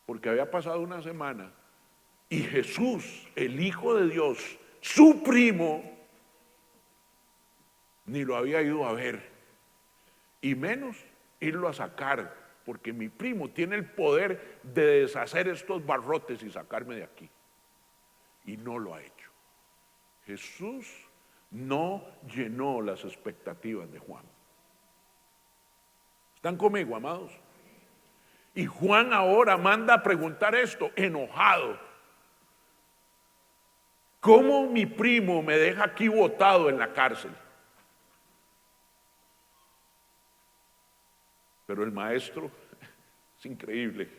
Porque había pasado una semana y Jesús, el Hijo de Dios, su primo, ni lo había ido a ver, y menos irlo a sacar, porque mi primo tiene el poder de deshacer estos barrotes y sacarme de aquí. Y no lo ha hecho. Jesús no llenó las expectativas de Juan. ¿Están conmigo, amados? Y Juan ahora manda a preguntar esto, enojado: ¿cómo mi primo me deja aquí botado en la cárcel? Pero el maestro es increíble.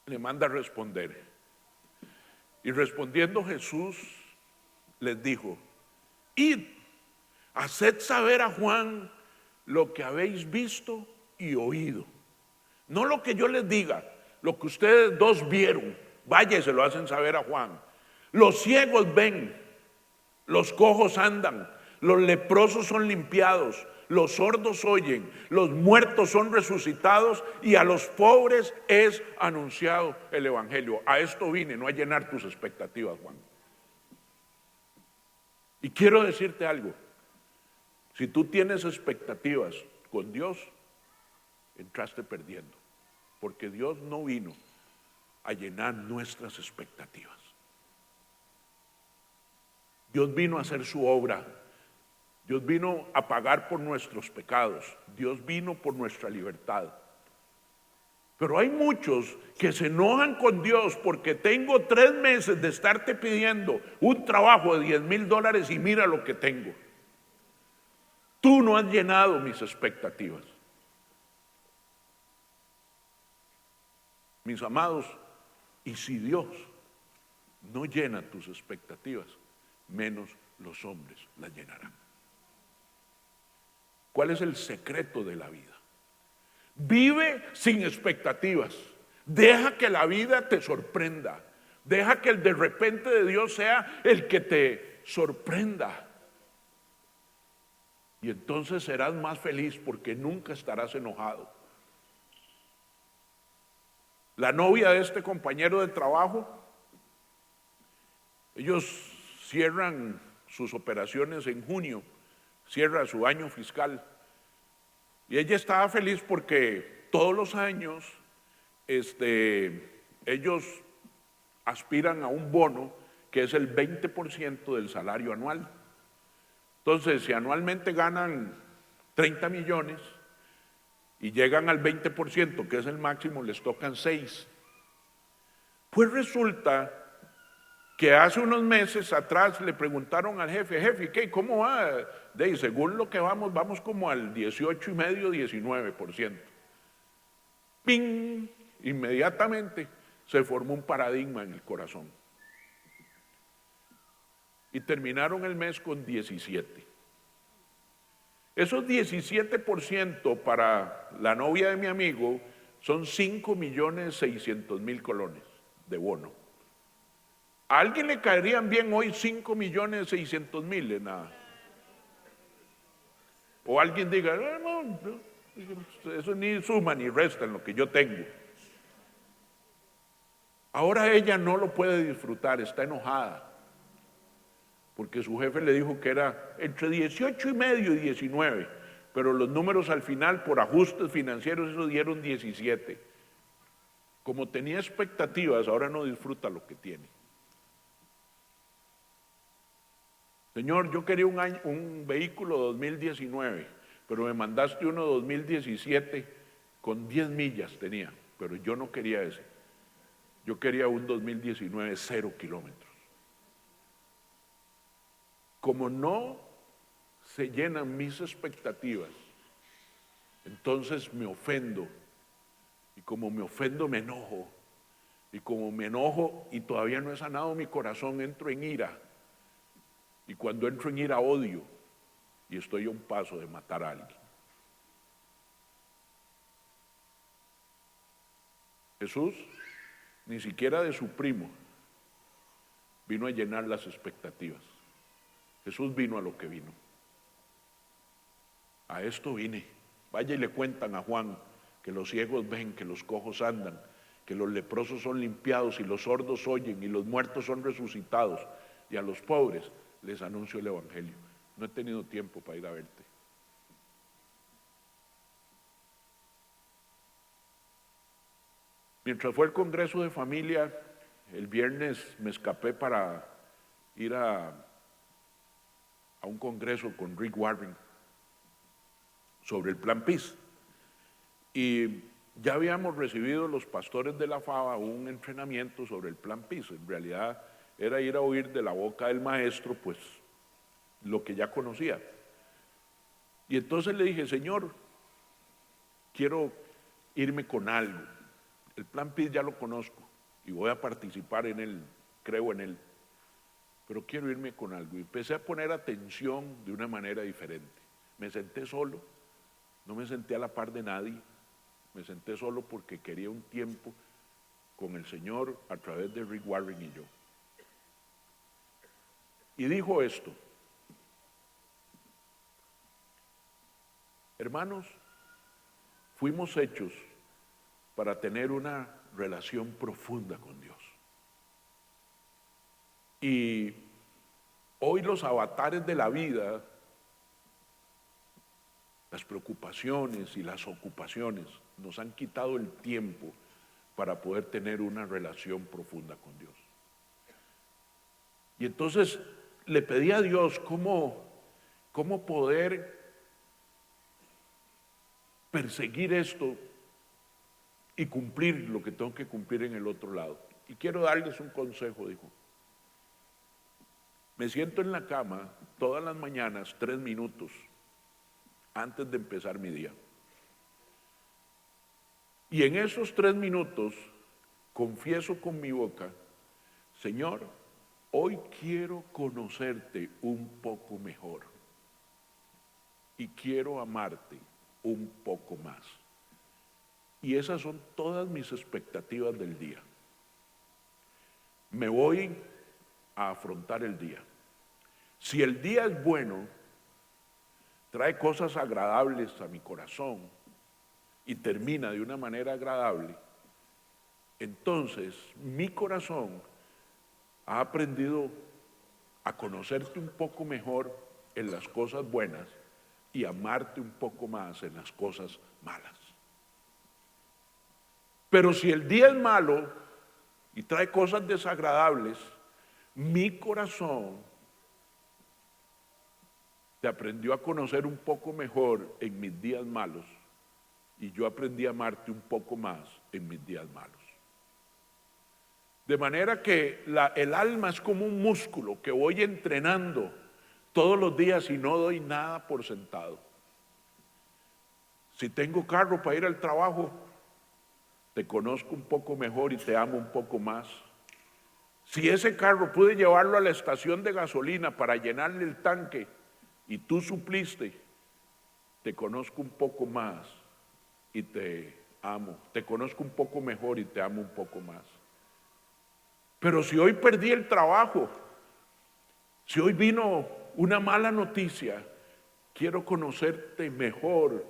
Le manda a responder. Y respondiendo Jesús les dijo: id, haced saber a Juan lo que habéis visto y oído. No lo que yo les diga, lo que ustedes dos vieron, vaya y se lo hacen saber a Juan. Los ciegos ven, los cojos andan, los leprosos son limpiados, los sordos oyen, los muertos son resucitados y a los pobres es anunciado el evangelio. A esto vine, no a llenar tus expectativas, Juan. Y quiero decirte algo: si tú tienes expectativas con Dios, entraste perdiendo, porque Dios no vino a llenar nuestras expectativas. Dios vino a hacer su obra. Dios vino a pagar por nuestros pecados. Dios vino por nuestra libertad. Pero hay muchos que se enojan con Dios porque tengo 3 meses de estarte pidiendo un trabajo de $10,000 y mira lo que tengo. Tú no has llenado mis expectativas. Mis amados, y si Dios no llena tus expectativas, menos los hombres las llenarán. ¿Cuál es el secreto de la vida? Vive sin expectativas. Deja que la vida te sorprenda. Deja que el de repente de Dios sea el que te sorprenda. Y entonces serás más feliz porque nunca estarás enojado. La novia de este compañero de trabajo, ellos cierran sus operaciones en junio, cierra su año fiscal. Y ella estaba feliz porque todos los años ellos aspiran a un bono que es el 20% del salario anual. Entonces, si anualmente ganan 30 millones y llegan al 20%, que es el máximo, les tocan 6. Pues resulta que hace unos meses atrás le preguntaron al jefe, ¿qué? ¿Cómo va? Según lo que vamos como al 18,5, 19%. ¡Ping! Inmediatamente se formó un paradigma en el corazón. Y terminaron el mes con 17. Esos 17% para la novia de mi amigo son 5,600,000 colones. de bono. ¿A alguien le caerían bien hoy 5.600.000 en nada? O alguien diga, no, eso ni suma ni resta en lo que yo tengo. Ahora ella no lo puede disfrutar, está enojada, porque su jefe le dijo que era entre 18,5 y 19, pero los números al final, por ajustes financieros, eso dieron 17. Como tenía expectativas, ahora no disfruta lo que tiene. Señor, yo quería un vehículo 2019, pero me mandaste uno 2017 con 10 millas tenía, pero yo no quería ese. Yo quería un 2019 0 kilómetros. Como no se llenan mis expectativas, entonces me ofendo. Y como me ofendo, me enojo. Y como me enojo y todavía no he sanado mi corazón, entro en ira. Y cuando entro en ira, odio. Y estoy a un paso de matar a alguien. Jesús, ni siquiera de su primo, vino a llenar las expectativas. Jesús vino a lo que vino. A esto vine. Vaya y le cuentan a Juan que los ciegos ven, que los cojos andan, que los leprosos son limpiados y los sordos oyen y los muertos son resucitados, y a los pobres les anuncio el evangelio. No he tenido tiempo para ir a verte. Mientras fue el congreso de familia, el viernes me escapé para ir a un congreso con Rick Warren sobre el Plan PIS. Y ya habíamos recibido los pastores de la FABA un entrenamiento sobre el Plan PIS. En realidad era ir a oír de la boca del maestro pues lo que ya conocía. Y entonces le dije, Señor, quiero irme con algo. El Plan PIS ya lo conozco y voy a participar en él, creo en él, pero quiero irme con algo. Y empecé a poner atención de una manera diferente. Me senté solo, no me senté a la par de nadie, me senté solo porque quería un tiempo con el Señor a través de Rick Warren y yo. Y dijo esto: hermanos, fuimos hechos para tener una relación profunda con Dios. Y hoy los avatares de la vida, las preocupaciones y las ocupaciones, nos han quitado el tiempo para poder tener una relación profunda con Dios. Y entonces le pedí a Dios cómo poder perseguir esto y cumplir lo que tengo que cumplir en el otro lado. Y quiero darles un consejo, dijo. Me siento en la cama todas las mañanas 3 minutos antes de empezar mi día. Y en esos 3 minutos confieso con mi boca, Señor, hoy quiero conocerte un poco mejor y quiero amarte un poco más. Y esas son todas mis expectativas del día. Me voy a afrontar el día. Si el día es bueno, trae cosas agradables a mi corazón y termina de una manera agradable, entonces mi corazón ha aprendido a conocerte un poco mejor en las cosas buenas y amarte un poco más en las cosas malas. Pero si el día es malo y trae cosas desagradables, mi corazón te aprendió a conocer un poco mejor en mis días malos y yo aprendí a amarte un poco más en mis días malos. De manera que el alma es como un músculo que voy entrenando todos los días y no doy nada por sentado. Si tengo carro para ir al trabajo, te conozco un poco mejor y te amo un poco más. Si ese carro pude llevarlo a la estación de gasolina para llenarle el tanque y tú supliste, te conozco un poco más y te amo. Te conozco un poco mejor y te amo un poco más. Pero si hoy perdí el trabajo, si hoy vino una mala noticia, quiero conocerte mejor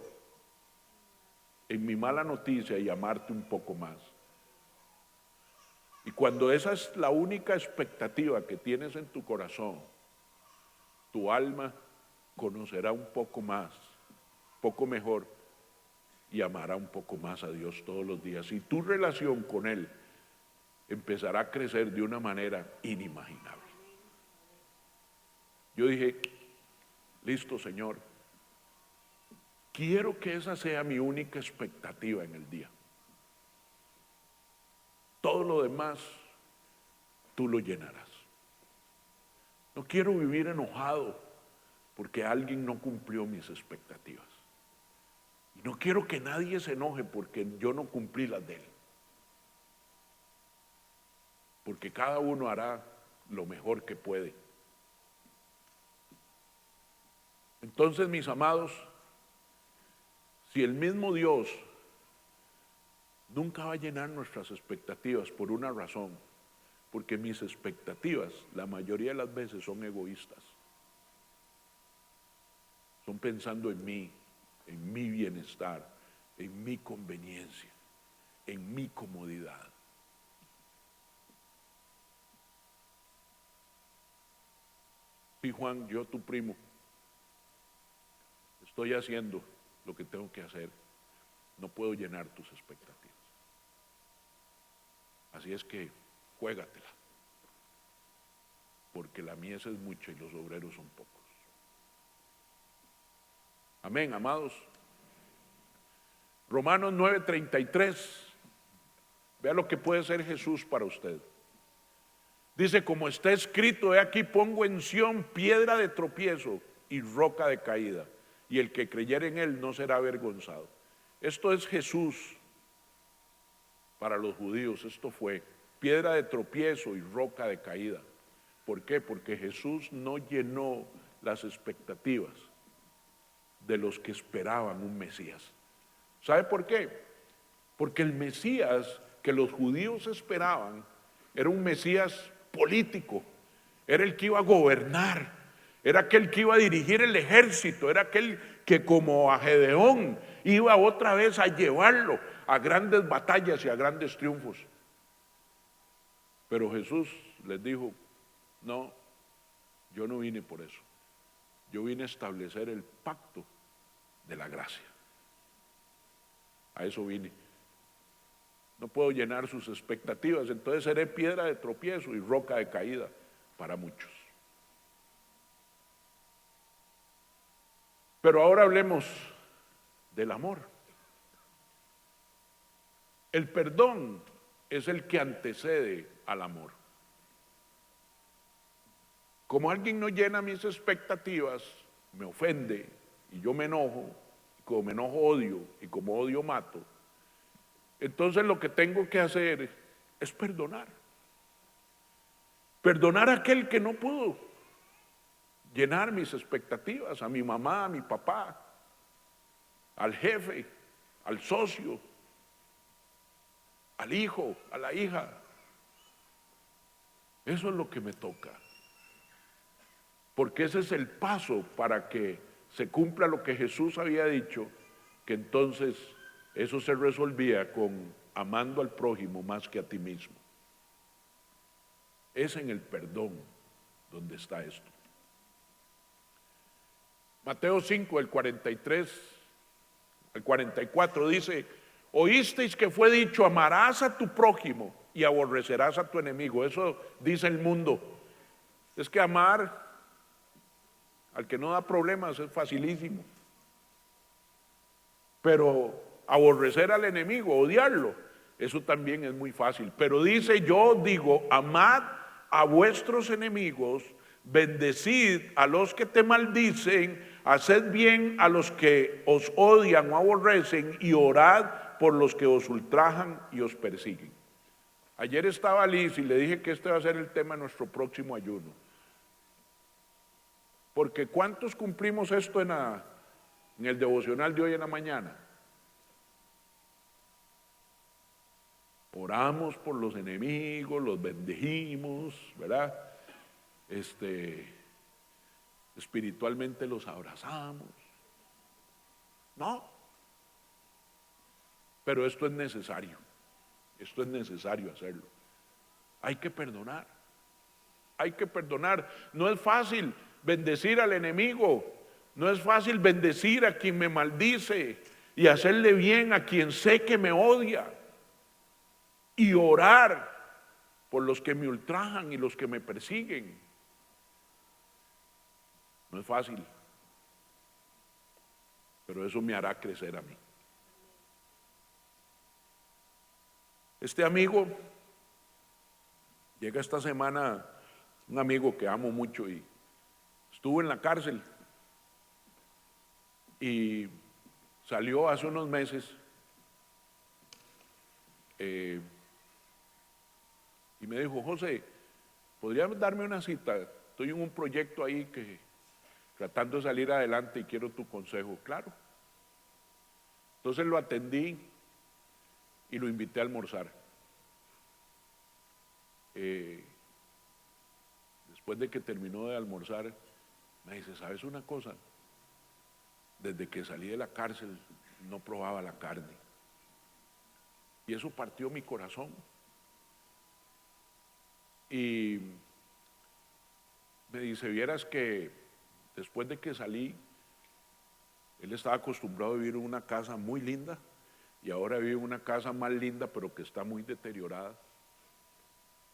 en mi mala noticia y amarte un poco más. Y cuando esa es la única expectativa que tienes en tu corazón, tu alma conocerá un poco más, poco mejor, y amará un poco más a Dios todos los días. Y tu relación con Él empezará a crecer de una manera inimaginable. Yo dije, listo, Señor, quiero que esa sea mi única expectativa en el día. Todo lo demás, tú lo llenarás. No quiero vivir enojado porque alguien no cumplió mis expectativas. Y no quiero que nadie se enoje porque yo no cumplí las de él. Porque cada uno hará lo mejor que puede. Entonces, mis amados, si el mismo Dios nunca va a llenar nuestras expectativas por una razón, porque mis expectativas la mayoría de las veces son egoístas, son pensando en mí, en mi bienestar, en mi conveniencia, en mi comodidad. Sí, Juan, yo tu primo, estoy haciendo lo que tengo que hacer, no puedo llenar tus expectativas. Así es que juégatela, porque la mies es mucha y los obreros son pocos. Amén, amados. Romanos 9:33, vea lo que puede ser Jesús para usted. Dice, como está escrito, he aquí pongo en Sión piedra de tropiezo y roca de caída, y el que creyere en él no será avergonzado. Esto es Jesús para los judíos, esto fue piedra de tropiezo y roca de caída. ¿Por qué? Porque Jesús no llenó las expectativas de los que esperaban un Mesías. ¿Sabe por qué? Porque el Mesías que los judíos esperaban era un Mesías político, era el que iba a gobernar, era aquel que iba a dirigir el ejército, era aquel que como a Gedeón iba otra vez a llevarlo a grandes batallas y a grandes triunfos. Pero Jesús les dijo, no, yo no vine por eso, yo vine a establecer el pacto de la gracia. A eso vine. No puedo llenar sus expectativas, entonces seré piedra de tropiezo y roca de caída para muchos. Pero ahora hablemos del amor. El perdón es el que antecede al amor. Como alguien no llena mis expectativas, me ofende y yo me enojo, y como me enojo odio, y como odio mato, entonces lo que tengo que hacer es perdonar. Perdonar a aquel que no pudo llenar mis expectativas, a mi mamá, a mi papá, al jefe, al socio, al hijo, a la hija. Eso es lo que me toca. Porque ese es el paso para que se cumpla lo que Jesús había dicho, que entonces eso se resolvía con amando al prójimo más que a ti mismo. Es en el perdón donde está esto. Mateo 5, el 43, el 44 dice, oísteis que fue dicho, amarás a tu prójimo y aborrecerás a tu enemigo. Eso dice el mundo. Es que amar al que no da problemas es facilísimo. Pero aborrecer al enemigo, odiarlo, eso también es muy fácil. Pero dice, yo digo, amad a vuestros enemigos, bendecid a los que te maldicen, haced bien a los que os odian o aborrecen y orad por los que os ultrajan y os persiguen. Ayer estaba Liz y le dije que este va a ser el tema de nuestro próximo ayuno. Porque ¿cuántos cumplimos esto en el devocional de hoy en la mañana? oramos por los enemigos, los bendecimos, ¿verdad? Espiritualmente los abrazamos. No, pero esto es necesario hacerlo. Hay que perdonar, No es fácil bendecir al enemigo, no es fácil bendecir a quien me maldice y hacerle bien a quien sé que me odia, y orar por los que me ultrajan y los que me persiguen. No es fácil, pero eso me hará crecer a mí. Este amigo, llega esta semana un amigo que amo mucho y estuvo en la cárcel y salió hace unos meses y me dijo: José, ¿podrías darme una cita? Estoy en un proyecto ahí tratando de salir adelante y quiero tu consejo. Claro. Entonces lo atendí y lo invité a almorzar. Después de que terminó de almorzar, me dice: ¿sabes una cosa? Desde que salí de la cárcel no probaba la carne. Y eso partió mi corazón. Y me dice: vieras que después de que salí, él estaba acostumbrado a vivir en una casa muy linda y ahora vive en una casa más linda pero que está muy deteriorada.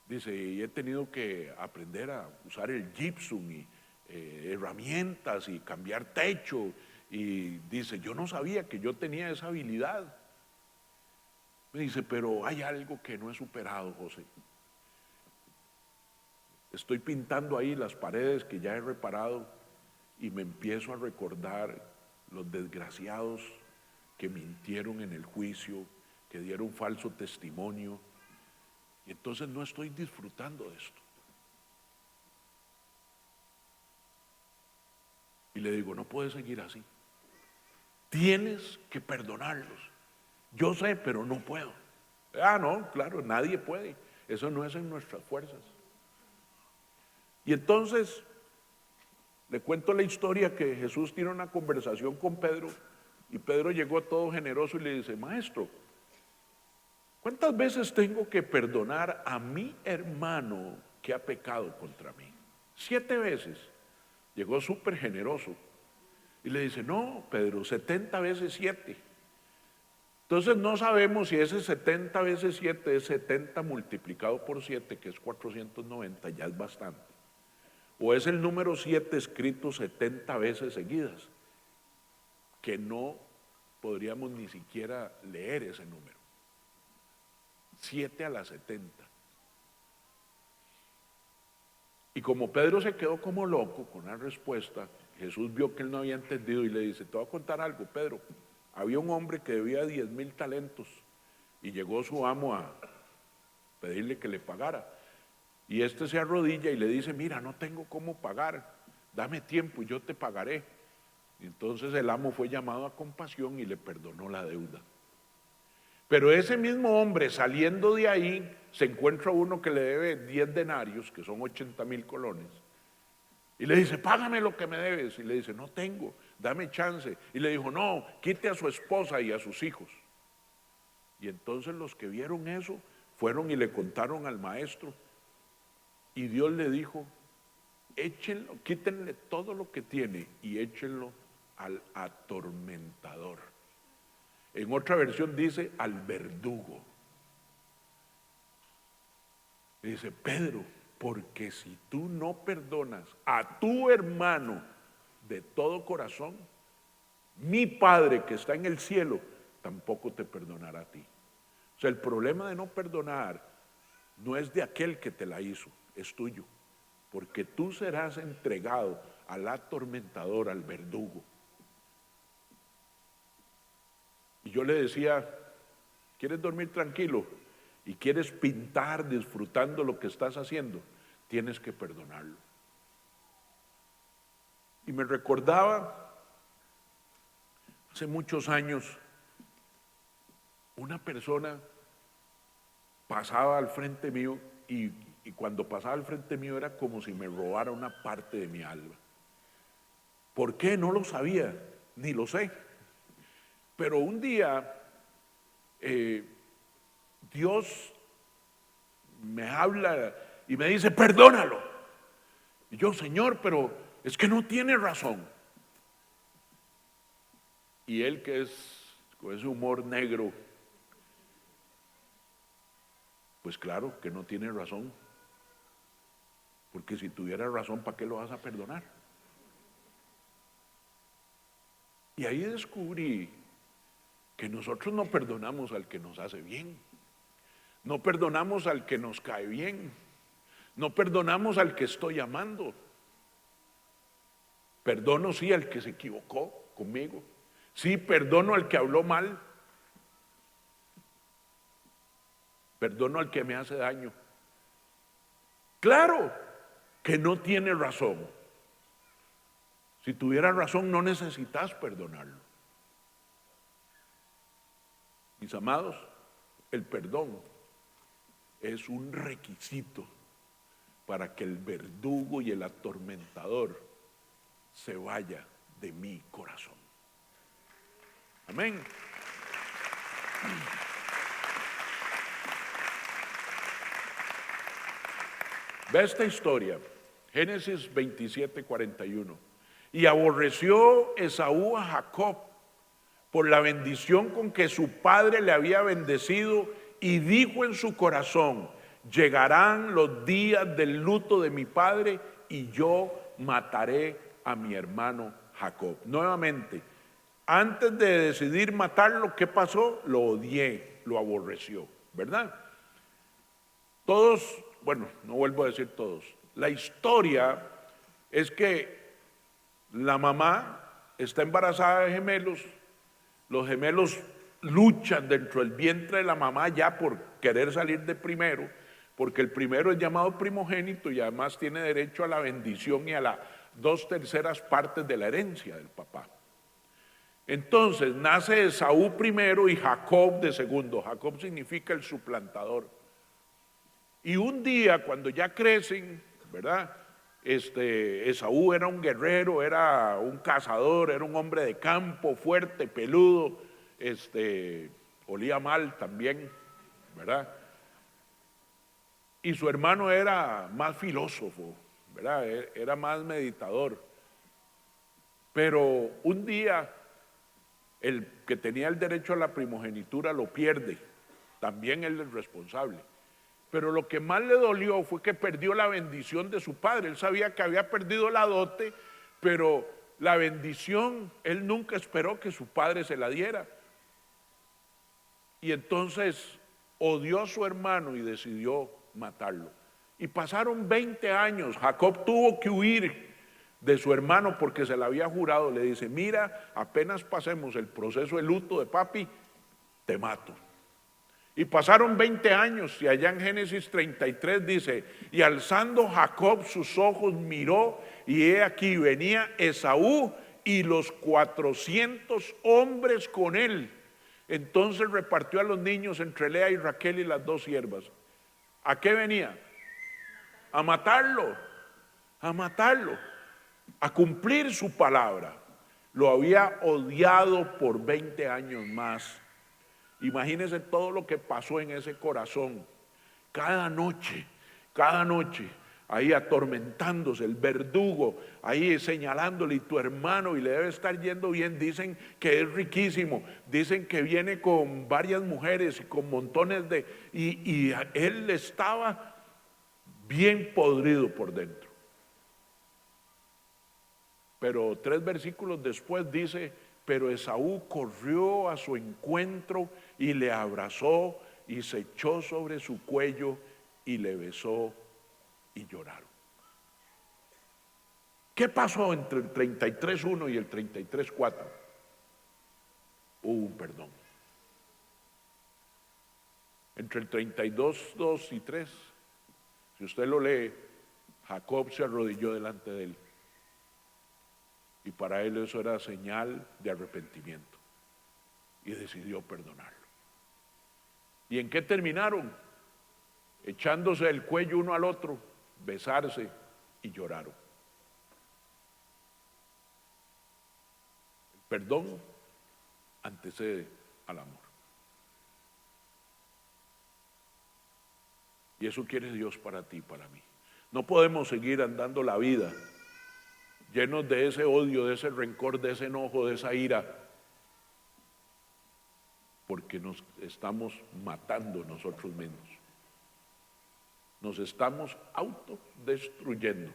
Dice: y he tenido que aprender a usar el gypsum y herramientas y cambiar techo. Y dice: yo no sabía que yo tenía esa habilidad. Me dice: pero hay algo que no he superado, José. Estoy pintando ahí las paredes que ya he reparado y me empiezo a recordar los desgraciados que mintieron en el juicio, que dieron falso testimonio, y entonces no estoy disfrutando de esto. Y le digo: no puedes seguir así, tienes que perdonarlos. Yo sé, pero no puedo. No, claro, nadie puede, eso no es en nuestras fuerzas. Y entonces le cuento la historia que Jesús tiene una conversación con Pedro y Pedro llegó todo generoso y le dice: maestro, ¿cuántas veces tengo que perdonar a mi hermano que ha pecado contra mí? 7 veces. Llegó súper generoso y le dice: no, Pedro, 70 veces 7. Entonces no sabemos si ese 70 veces 7 es 70 multiplicado por 7, que es 490, ya es bastante. O es el número 7 escrito 70 veces seguidas, que no podríamos ni siquiera leer ese número. 7 a la 70. Y como Pedro se quedó como loco con la respuesta, Jesús vio que él no había entendido y le dice: te voy a contar algo, Pedro. Había un hombre que debía 10,000 talentos y llegó su amo a pedirle que le pagara. Y este se arrodilla y le dice: mira, no tengo cómo pagar, dame tiempo y yo te pagaré. Y entonces el amo fue llamado a compasión y le perdonó la deuda. Pero ese mismo hombre, saliendo de ahí, se encuentra uno que le debe 10 denarios, que son 80,000 colones, y le dice: págame lo que me debes. Y le dice: no tengo, dame chance. Y le dijo: no, quite a su esposa y a sus hijos. Y entonces los que vieron eso fueron y le contaron al maestro. Y Dios le dijo: échenlo, quítenle todo lo que tiene y échenlo al atormentador. En otra versión dice: al verdugo. Dice: Pedro, porque si tú no perdonas a tu hermano de todo corazón, mi Padre que está en el cielo tampoco te perdonará a ti. O sea, el problema de no perdonar no es de aquel que te la hizo, es tuyo, porque tú serás entregado al atormentador, al verdugo. Y yo le decía: ¿quieres dormir tranquilo y quieres pintar disfrutando lo que estás haciendo? Tienes que perdonarlo. Y me recordaba hace muchos años una persona pasaba al frente mío y cuando pasaba al frente mío era como si me robara una parte de mi alma. ¿Por qué? No lo sabía, ni lo sé. Pero un día Dios me habla y me dice, perdónalo. Y yo, Señor, pero es que no tiene razón. Y él, que es con ese humor negro, pues claro que no tiene razón. Porque si tuviera razón, ¿para qué lo vas a perdonar? Y ahí descubrí que nosotros no perdonamos al que nos hace bien. No perdonamos al que nos cae bien. No perdonamos al que estoy amando. Perdono sí al que se equivocó conmigo. Sí, perdono al que habló mal. Perdono al que me hace daño. Claro que no tiene razón. Si tuviera razón, no necesitas perdonarlo. Mis amados, el perdón es un requisito para que el verdugo y el atormentador se vaya de mi corazón. Amén. Ve esta historia, Génesis 27:41. Y aborreció Esaú a Jacob por la bendición con que su padre le había bendecido, y dijo en su corazón, llegarán los días del luto de mi padre y yo mataré a mi hermano Jacob. Nuevamente, antes de decidir matarlo, ¿qué pasó? Lo odié, lo aborreció, ¿verdad? Todos, bueno, no vuelvo a decir todos, la historia es que la mamá está embarazada de gemelos, los gemelos luchan dentro del vientre de la mamá ya por querer salir de primero, porque el primero es llamado primogénito y además tiene derecho a la bendición y a las 2/3 partes de la herencia del papá. Entonces nace Esaú primero y Jacob de segundo. Jacob significa el suplantador. Y un día cuando ya crecen, ¿verdad? Esaú era un guerrero, era un cazador, era un hombre de campo, fuerte, peludo, olía mal también, ¿verdad? Y su hermano era más filósofo, ¿verdad? Era más meditador. Pero un día el que tenía el derecho a la primogenitura lo pierde, también él es responsable. Pero lo que más le dolió fue que perdió la bendición de su padre. Él sabía que había perdido la dote, pero la bendición, él nunca esperó que su padre se la diera. Y entonces odió a su hermano y decidió matarlo. Y pasaron 20 años, Jacob tuvo que huir de su hermano porque se le había jurado. Le dice, mira, apenas pasemos el proceso de luto de papi, te mato. Y pasaron 20 años y allá en Génesis 33 dice, y alzando Jacob sus ojos miró y he aquí venía Esaú y los 400 hombres con él. Entonces repartió a los niños entre Lea y Raquel y las 2 siervas. ¿A qué venía? A matarlo, a cumplir su palabra. Lo había odiado por 20 años más. Imagínense todo lo que pasó en ese corazón. Cada noche, ahí atormentándose, el verdugo, ahí señalándole, y tu hermano, y le debe estar yendo bien, dicen que es riquísimo, dicen que viene con varias mujeres y con montones de... Y él estaba bien podrido por dentro. Pero 3 versículos después dice, pero Esaú corrió a su encuentro y le abrazó y se echó sobre su cuello y le besó y lloraron. ¿Qué pasó entre el 33:1 y el 33:4? Hubo un perdón. Entre el 32:2 y 3, si usted lo lee, Jacob se arrodilló delante de él. Y para él eso era señal de arrepentimiento. Y decidió perdonarlo. ¿Y en qué terminaron? echándose el cuello uno al otro, besarse y lloraron. El perdón antecede al amor. Y eso quiere Dios para ti y para mí. No podemos seguir andando la vida llenos de ese odio, de ese rencor, de ese enojo, de esa ira, porque nos estamos matando nosotros mismos. Nos estamos autodestruyendo.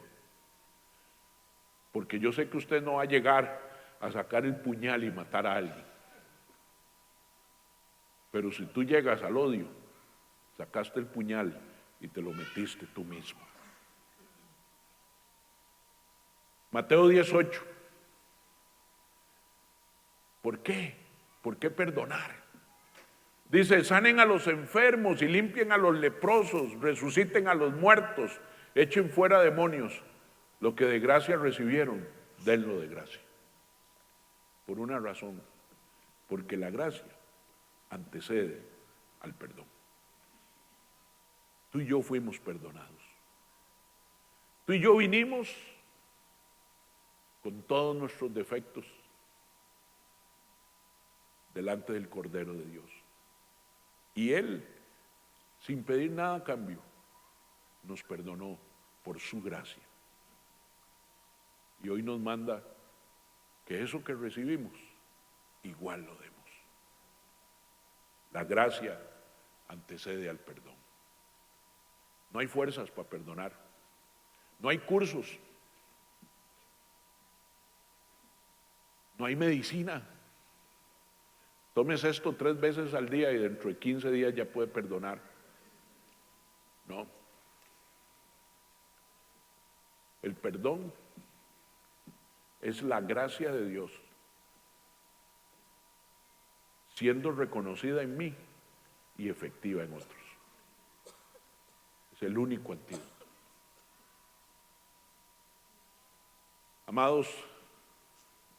Porque yo sé que usted no va a llegar a sacar el puñal y matar a alguien. Pero si tú llegas al odio, sacaste el puñal y te lo metiste tú mismo. Mateo 18. ¿Por qué? ¿Por qué perdonar? Dice, sanen a los enfermos y limpien a los leprosos, resuciten a los muertos, echen fuera demonios. Lo que de gracia recibieron, denlo de gracia. Por una razón, porque la gracia antecede al perdón. Tú y yo fuimos perdonados. Tú y yo vinimos con todos nuestros defectos delante del Cordero de Dios. Y Él, sin pedir nada a cambio, nos perdonó por su gracia. Y hoy nos manda que eso que recibimos, igual lo demos. La gracia antecede al perdón. No hay fuerzas para perdonar. No hay cursos. No hay medicina. Tómese esto 3 veces al día y dentro de 15 días ya puede perdonar. No. El perdón es la gracia de Dios siendo reconocida en mí y efectiva en otros. Es el único antídoto. Amados,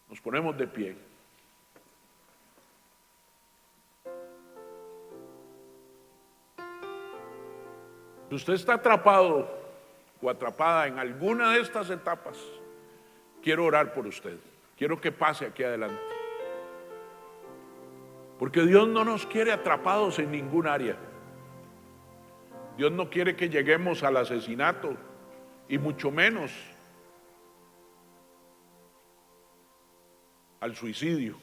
nos ponemos de pie. Si usted está atrapado o atrapada en alguna de estas etapas, quiero orar por usted. Quiero que pase aquí adelante. Porque Dios no nos quiere atrapados en ningún área. Dios no quiere que lleguemos al asesinato y mucho menos al suicidio.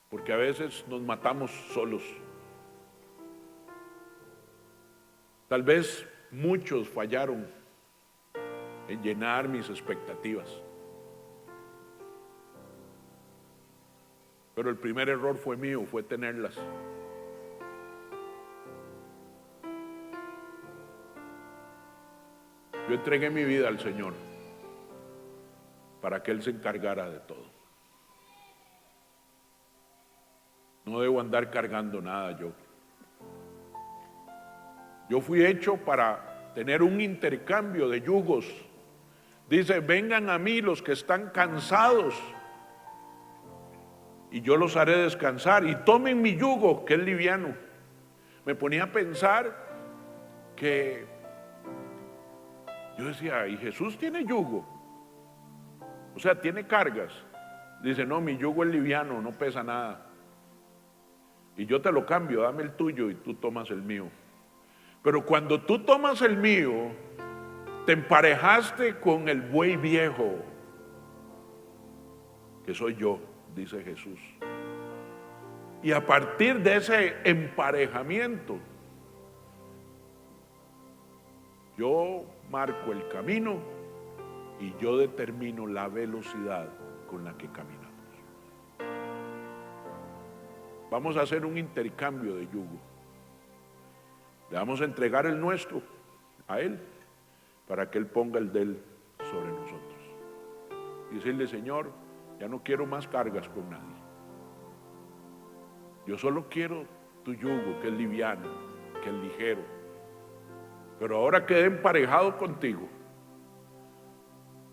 Porque a veces nos matamos solos. Tal vez muchos fallaron en llenar mis expectativas. Pero el primer error fue mío, fue tenerlas. Yo entregué mi vida al Señor para que Él se encargara de todo. No debo andar cargando nada yo. Yo fui hecho para tener un intercambio de yugos. Dice, vengan a mí los que están cansados y yo los haré descansar, y tomen mi yugo que es liviano. Me ponía a pensar que yo decía, ¿y Jesús tiene yugo? O sea, tiene cargas. Dice, no, mi yugo es liviano, no pesa nada. Y yo te lo cambio, dame el tuyo y tú tomas el mío. Pero cuando tú tomas el mío, te emparejaste con el buey viejo, que soy yo, dice Jesús. Y a partir de ese emparejamiento, yo marco el camino y yo determino la velocidad con la que caminamos. Vamos a hacer un intercambio de yugo. Le vamos a entregar el nuestro a Él para que Él ponga el de Él sobre nosotros. Y decirle, Señor, ya no quiero más cargas con nadie. Yo solo quiero tu yugo, que es liviano, que es ligero. Pero ahora quedé emparejado contigo.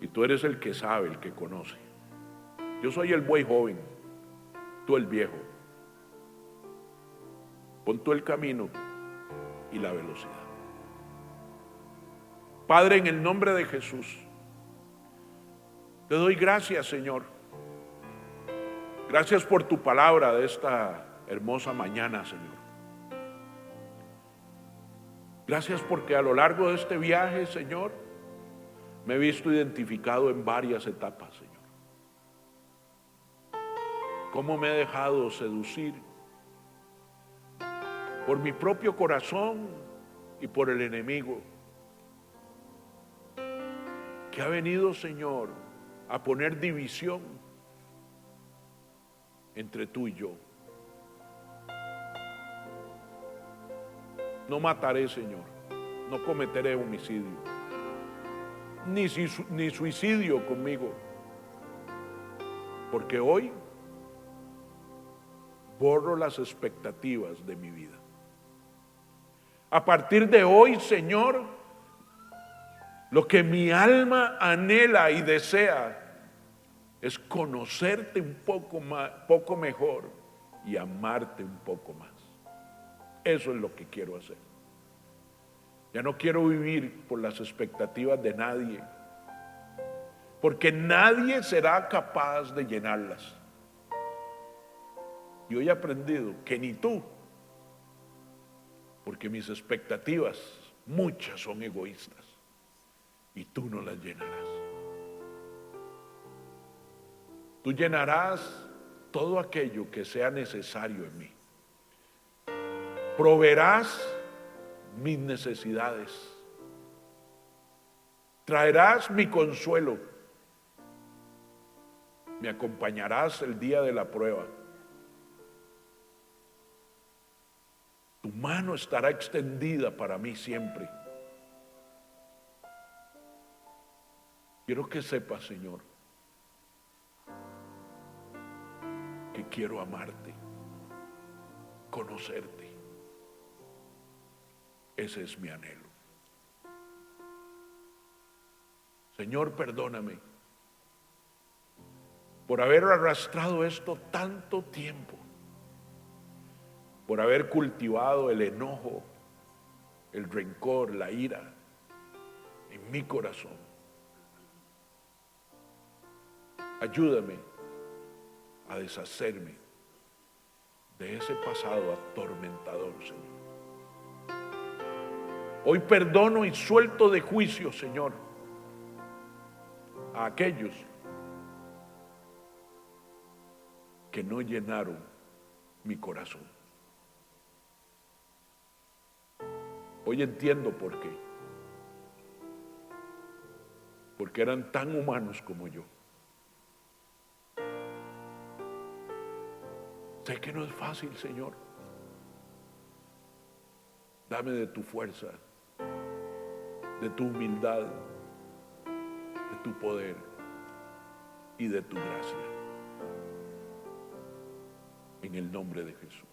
Y tú eres el que sabe, el que conoce. Yo soy el buey joven, tú el viejo. Pon tú el camino y la velocidad. Padre, en el nombre de Jesús, te doy gracias, Señor. Gracias por tu palabra de esta hermosa mañana, Señor. Gracias porque a lo largo de este viaje, Señor, me he visto identificado en varias etapas, Señor. Cómo me he dejado seducir por mi propio corazón y por el enemigo, que ha venido, Señor, a poner división entre tú y yo. No mataré, Señor, no cometeré homicidio, ni suicidio conmigo, porque hoy borro las expectativas de mi vida. A partir de hoy, Señor, lo que mi alma anhela y desea es conocerte un poco mejor y amarte un poco más. Eso es lo que quiero hacer. Ya no quiero vivir por las expectativas de nadie, porque nadie será capaz de llenarlas. Y hoy he aprendido que ni tú, porque mis expectativas, muchas son egoístas, y tú no las llenarás. Tú llenarás todo aquello que sea necesario en mí. Proveerás mis necesidades. Traerás mi consuelo. Me acompañarás el día de la prueba. Tu mano estará extendida para mí siempre. Quiero que sepas, Señor, que quiero amarte, conocerte. Ese es mi anhelo. Señor, perdóname por haber arrastrado esto tanto tiempo, por haber cultivado el enojo, el rencor, la ira en mi corazón. Ayúdame a deshacerme de ese pasado atormentador, Señor. Hoy perdono y suelto de juicio, Señor, a aquellos que no llenaron mi corazón. Hoy entiendo por qué. Porque eran tan humanos como yo. Sé que no es fácil, Señor. Dame de tu fuerza, de tu humildad, de tu poder y de tu gracia. En el nombre de Jesús.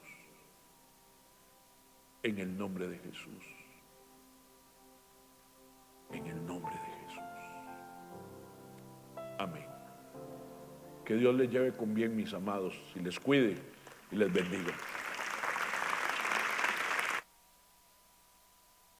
En el nombre de Jesús. En el nombre de Jesús. Amén. Que Dios les lleve con bien, mis amados, y les cuide y les bendiga.